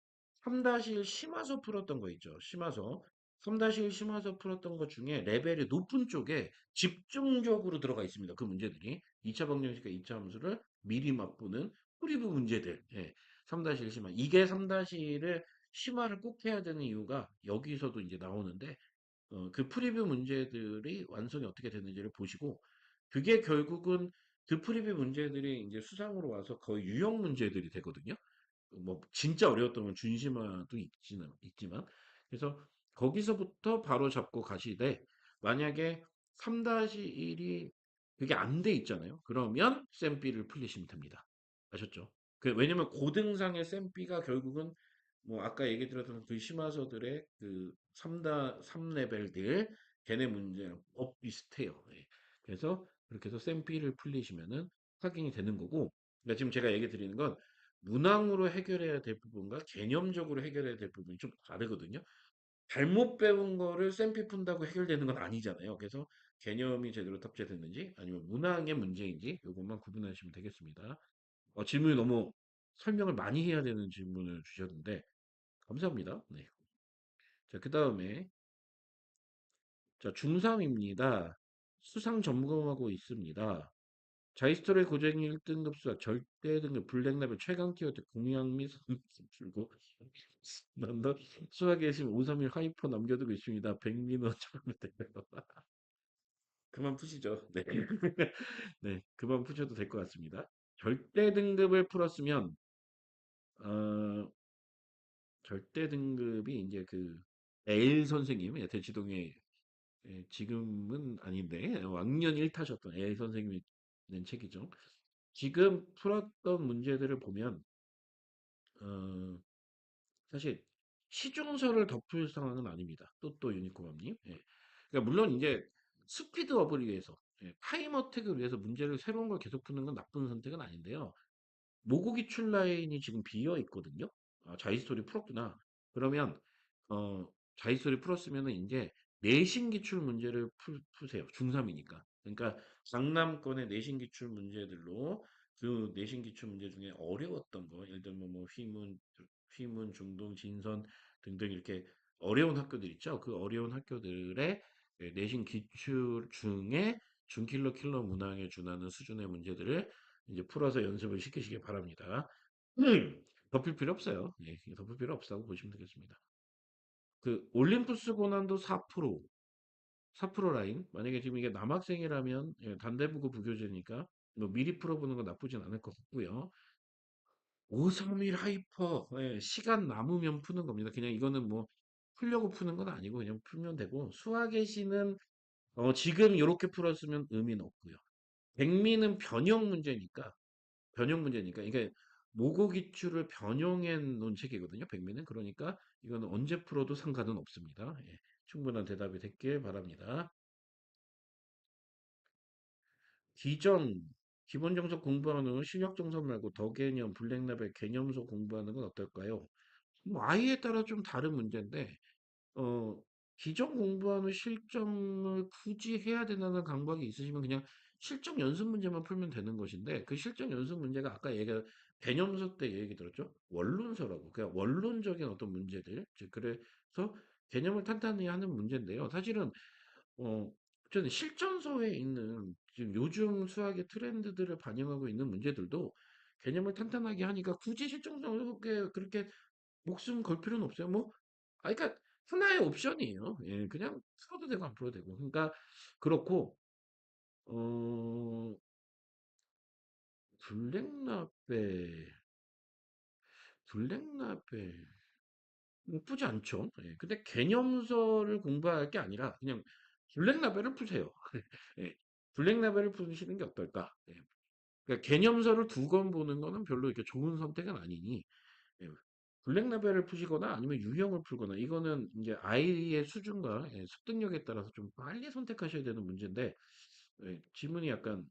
3-1 심화서 풀었던 거 있죠. 심화서. 3-1 심화서 풀었던 것 중에 레벨이 높은 쪽에 집중적으로 들어가 있습니다. 그 문제들이. 2차 방정식과 2차 함수를 미리 맛보는 프리브 문제들. 예. 3-1 심화. 이게 3-1을 심화를 꼭 해야 되는 이유가 여기서도 이제 나오는데 그 프리뷰 문제들이 완성이 어떻게 됐는지를 보시고, 그게 결국은 그 프리뷰 문제들이 이제 수상으로 와서 거의 유형 문제들이 되거든요. 뭐, 진짜 어려웠던 건 준심화도 있지만. 그래서 거기서부터 바로 잡고 가시되, 만약에 3-1이 그게 안 돼 있잖아요. 그러면 쌤비를 풀리시면 됩니다. 아셨죠? 왜냐면 고등상의 쌤비가 결국은 뭐 아까 얘기 드렸던 그 심화서들의 그 3레벨들 걔네 문제랑 법 비슷해요. 예. 그래서 그렇게 해서 쌤비를 풀리시면은 확인이 되는 거고, 그러니까 지금 제가 얘기 드리는 건 문항으로 해결해야 될 부분과 개념적으로 해결해야 될 부분이 좀 다르거든요. 잘못 배운 거를 쌤피 푼다고 해결되는 건 아니잖아요. 그래서 개념이 제대로 탑재됐는지 아니면 문항의 문제인지 이것만 구분하시면 되겠습니다. 질문이 너무 설명을 많이 해야 되는 질문을 주셨는데 감사합니다. 네. 자, 그 다음에 자, 중3입니다. 수상 점검하고 있습니다. 자이스토리 고쟁이 1등급 수학, 절대 등급, 블랙라벨, 최강 키워드, 공약 및 선수 풀고, 난더 수학에 지금 531 하이퍼 남겨두고 있습니다. 백민호 참여되요 그만 푸시죠. 네. 네, 그만 푸셔도 될 것 같습니다. 절대 등급을 풀었으면, 어, 절대 등급이 이제 그, L 선생님, 대치동의, 지금은 아닌데, 왕년 1타셨던 L 선생님이 낸 책이죠. 지금 풀었던 문제들을 보면, 어, 사실 시중서를 덮을 상황은 아닙니다. 또또 유니코맘님. 예. 그러니까 물론 이제 스피드업을 위해서, 타임어택을 위해서 문제를 새로운 걸 계속 푸는 건 나쁜 선택은 아닌데요. 모고 기출 라인이 지금 비어 있거든요. 아, 자이스토리 풀었구나. 그러면 자이스토리 풀었으면은 이제 내신 기출 문제를 푸세요. 중3이니까. 그러니까 강남권의 내신 기출 문제들로 그 내신 기출 문제 중에 어려웠던 거, 예를 들면 뭐 휘문, 중동, 진선 등등 이렇게 어려운 학교들 있죠. 그 어려운 학교들의 내신 기출 중에 준킬러 킬러 문항에 준하는 수준의 문제들을 이제 풀어서 연습을 시키시기 바랍니다. 덮을 필요 없어요. 예, 덮을 필요 없다고 보시면 되겠습니다. 그 올림푸스 고난도 4%, 4% 라인. 만약에 지금 이게 남학생이라면 단대부고 부교재니까 뭐 미리 풀어보는 건 나쁘진 않을 것 같고요. 531 하이퍼, 시간 남으면 푸는 겁니다. 그냥 이거는 뭐 풀려고 푸는 건 아니고 그냥 풀면 되고 수학의 시는 지금 이렇게 풀었으면 의미는 없고요. 백미는 변형 문제니까 이게 모고 기출을 변형해 놓은 책이거든요. 백미는 그러니까 이거는 언제 풀어도 상관은 없습니다. 예, 충분한 대답이 됐길 바랍니다. 기정 기본 정석 공부하는 후 실력 정석 말고 더 개념, 블랙라벨 개념서 공부하는 건 어떨까요? 뭐 아이에 따라 좀 다른 문제인데 어, 기존 공부하는 실정을 굳이 해야 된다는 강박이 있으시면 그냥 실정 연습 문제만 풀면 되는 것인데 그 실정 연습 문제가 아까 얘기한 개념서 때 얘기 들었죠? 원론서라고. 그냥 원론적인 어떤 문제들. 즉, 그래서 개념을 탄탄히 하는 문제인데요. 사실은, 저는 실전서에 있는 지금 요즘 수학의 트렌드들을 반영하고 있는 문제들도 개념을 탄탄하게 하니까 굳이 실정서에 그렇게 목숨 걸 필요는 없어요. 뭐, 그러니까 하나의 옵션이에요. 예, 그냥 풀어도 되고 안 풀어도 되고. 그러니까 그렇고 블랙라벨, 블랙라벨 나쁘지 않죠. 예, 근데 개념서를 공부할 게 아니라 그냥 블랙라벨을 푸세요. 예, 블랙라벨을 푸시는 게 어떨까? 예, 그러니까 개념서를 두 권 보는 거는 별로 이렇게 좋은 선택은 아니니 예, 블랙라벨을 푸시거나 아니면 유형을 풀거나 이거는 이제 아이의 수준과 습득력에 따라서 좀 빨리 선택하셔야 되는 문제인데 질문이 약간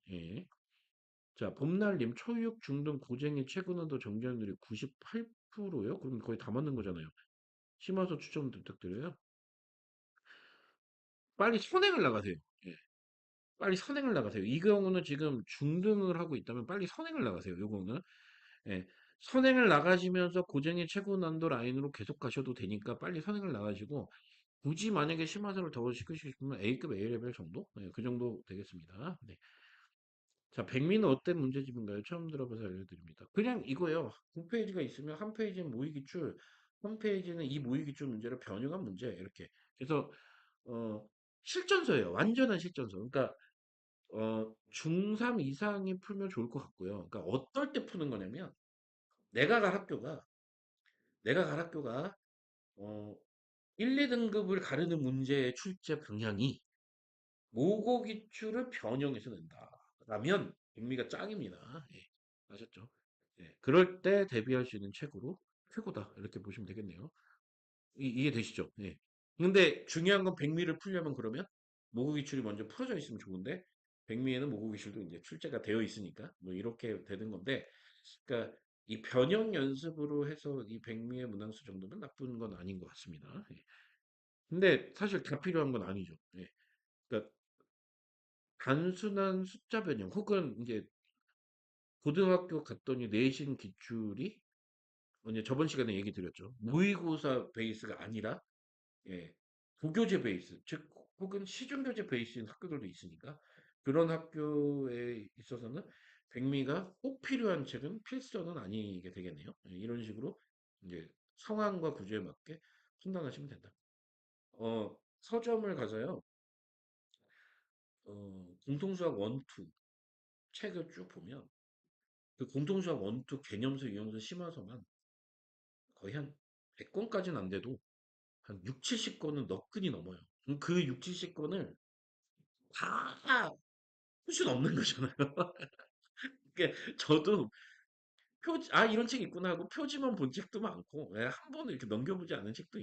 자 봄날님 초육 중등 고쟁이 최고난도 정답률이 98%요? 그럼 거의 다 맞는 거잖아요. 심화서 추천 부탁드려요. 빨리 선행을 나가세요. 예. 빨리 선행을 나가세요. 이 경우는 지금 중등을 하고 있다면 빨리 선행을 나가세요. 요거는. 예. 선행을 나가시면서 고쟁이 최고 난도 라인으로 계속 가셔도 되니까 빨리 선행을 나가시고 굳이 만약에 심화서를 더 시키시고 싶으면 A급 A레벨 정도? 예, 그 정도 되겠습니다. 네. 자, 백미는 어떤 문제집인가요? 처음 들어봐서 알려드립니다. 그냥 이거요. 9페이지가 있으면 한 페이지는 모의기출, 한 페이지는 이 모의기출 문제를 변형한 문제, 이렇게. 그래서, 어, 실전서예요. 완전한 실전서. 그러니까, 중3 이상이 풀면 좋을 것 같고요. 그러니까 어떨 때 푸는 거냐면, 내가 갈 학교가, 내가 갈 학교가, 어, 1, 2등급을 가르는 문제의 출제 방향이 모고기출을 변형해서 낸다. 라면 백미가 짱입니다. 예. 아셨죠? 예. 그럴 때 대비할 수 있는 책으로 최고다. 이렇게 보시면 되겠네요. 이해되시죠? 예. 근데 중요한 건 백미를 풀려면 그러면 모고기출이 먼저 풀어져 있으면 좋은데 백미에는 모고기출도 이제 출제가 되어 있으니까 뭐 이렇게 되는 건데 그러니까 이 변형 연습으로 해서 이 백미의 문항수 정도면 나쁜 건 아닌 것 같습니다. 예. 근데 사실 다 필요한 건 아니죠. 예. 그러니까 단순한 숫자 변형 혹은 이제 고등학교 갔더니 내신 기출이 이제 저번 시간에 얘기 드렸죠. 모의고사 베이스가 아니라 예, 부교재 베이스 즉 혹은 시중교재 베이스인 학교들도 있으니까 그런 학교에 있어서는 백미가 꼭 필요한 책은 필서는 아니게 되겠네요. 예, 이런 식으로 이제 상황과 구조에 맞게 판단하시면 된다. 서점을 가서요. 공통수학 원, 투 책을 쭉 보면 그 공통수학 원투 개념서, 유형서, 심화서만 거의 한 100권까지는 안 돼도 한 6, 70권은 너끈히 넘어요. 그 6, 70권을 다 풀 수는 없는 거잖아요. 그러니까 저도 이런 책이 있구나 하고 표지만 본 책도 많고, 예, 한 번을 이렇게 넘겨보지 않은 책도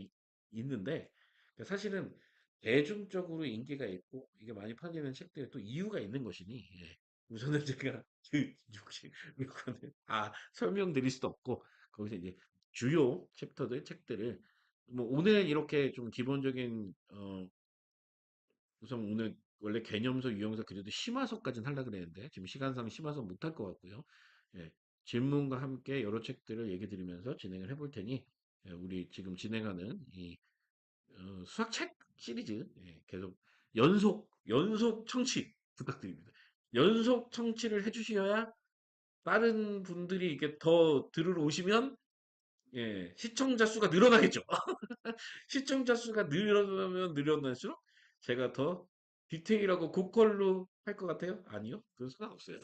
있는데, 그러니까 사실은 대중적으로 인기가 있고, 이게 많이 팔리는 책들에 또 이유가 있는 것이니, 예, 우선은 제가 그 66권을 다 설명드릴 수도 없고, 거기서 이제 주요 챕터들, 책들을, 뭐, 오늘 이렇게 좀 기본적인, 우선 오늘 원래 개념서, 유형서 그래도 심화서까지는 하려고 그랬는데 지금 시간상 심화서 못할 것 같고요. 예, 질문과 함께 여러 책들을 얘기 드리면서 진행을 해볼 테니 예, 우리 지금 진행하는 이 수학책 시리즈 예, 계속 연속 청취 부탁드립니다. 연속 청취를 해주셔야 다른 분들이 이렇게 더 들으러 오시면 예, 시청자 수가 늘어나겠죠. 시청자 수가 늘어나면 늘어날수록 제가 더 디테일하고 고퀄로 할 것 같아요? 아니요. 그건 상관없어요.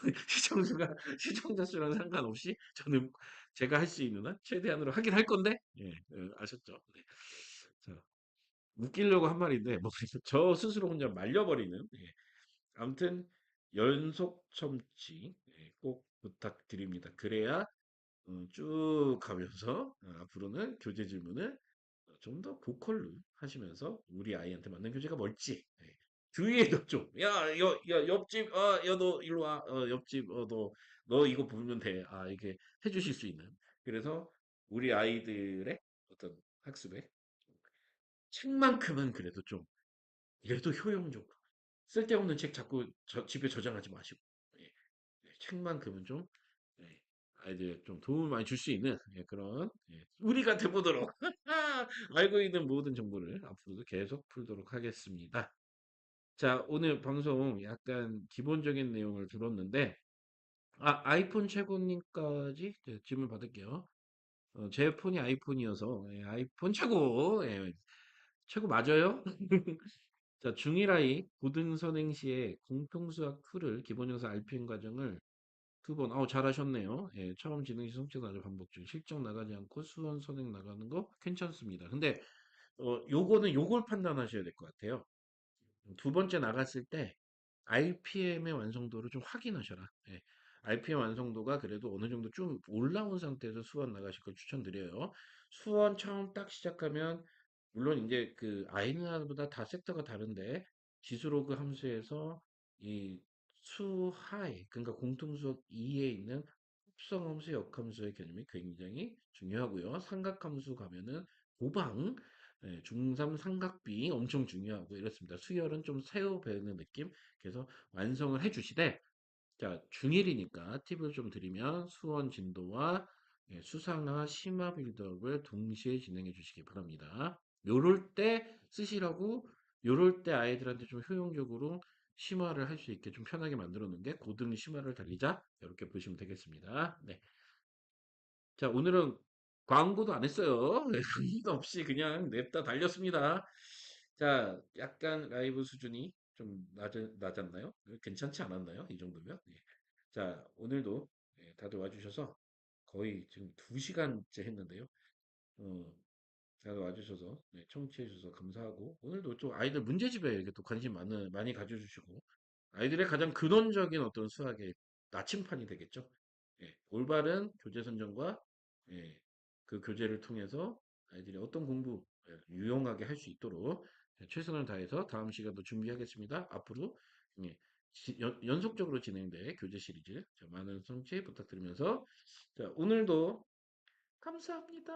시청자 수랑 상관없이 저는 제가 할 수 있는 한 최대한으로 하긴 할 건데, 예, 아셨죠? 네. 자, 웃기려고 한 말인데, 뭐, 그래서 저 스스로 혼자 말려버리는, 예. 아무튼, 연속 첨치, 예, 꼭 부탁드립니다. 그래야, 쭉 가면서, 앞으로는 교재 질문을 좀 더 보컬로 하시면서 우리 아이한테 맞는 교재가 뭘지 예. 주위에도 좀 옆집 너 일로 와 옆집 너 이거 보면 돼 이게 해주실 수 있는 그래서 우리 아이들의 어떤 학습에 책만큼은 그래도 좀 그래도 효용적으로 쓸데없는 책 자꾸 집에 저장하지 마시고 예. 예, 책만큼은 좀 예, 아이들 좀 도움을 많이 줄 수 있는 예, 그런 우리가 돼보도록 알고 있는 모든 정보를 앞으로도 계속 풀도록 하겠습니다. 자, 오늘 방송 약간 기본적인 내용을 들었는데 아이폰 최고님까지 질문 받을게요. 제 폰이 아이폰이어서 예, 아이폰 최고 최고 맞아요? 자, 중1 아이 고등선행 시에 공통수학 2를 기본영사 RPM 과정을 두 번, 잘하셨네요. 예, 처음 지능시 성취 과정 반복 중. 실적 나가지 않고 수원 선행 나가는 거 괜찮습니다. 근데, 요거는 요걸 판단하셔야 될 것 같아요. 두 번째 나갔을 때 RPM의 완성도를 좀 확인하셔라. 예. RPM 완성도가 그래도 어느 정도 좀 올라온 상태에서 수원 나가실 걸 추천드려요. 수원 처음 딱 시작하면 물론 이제 그 아이누아보다 다 섹터가 다른데 지수로그 함수에서 이 수하이 그러니까 공통수업 2에 있는 합성함수, 역함수의 개념이 굉장히 중요하고요. 삼각함수 가면은 고방 중3 삼각비 엄청 중요하고 이렇습니다. 수열은 좀 새우 배우는 느낌. 그래서 완성을 해주시되 자, 중1이니까 팁을 좀 드리면 수원 진도와 수상화 심화 빌드업을 동시에 진행해 주시기 바랍니다. 요럴 때 쓰시라고 요럴 때 아이들한테 좀 효용적으로 심화를 할 수 있게 좀 편하게 만들어 놓은 게 고등 심화를 달리자 이렇게 보시면 되겠습니다. 네. 자, 오늘은 광고도 안 했어요. 광고도 없이 그냥 냅다 달렸습니다. 자, 약간 라이브 수준이 좀 낮았나요? 괜찮지 않았나요? 이 정도면? 예. 자, 오늘도 다들 와주셔서 거의 지금 2시간째 했는데요. 어, 다들 와주셔서 청취해 주셔서 감사하고 오늘도 또 아이들 문제집에 이렇게 또 많이 가져주시고 아이들의 가장 근원적인 어떤 수학의 나침판이 되겠죠. 올바른 교재 선정과 예, 그 교재를 통해서 아이들이 어떤 공부 유용하게 할 수 있도록 최선을 다해서 다음 시간도 준비하겠습니다. 앞으로 연속적으로 진행될 교재 시리즈 자, 많은 성취 부탁드리면서 자, 오늘도 감사합니다.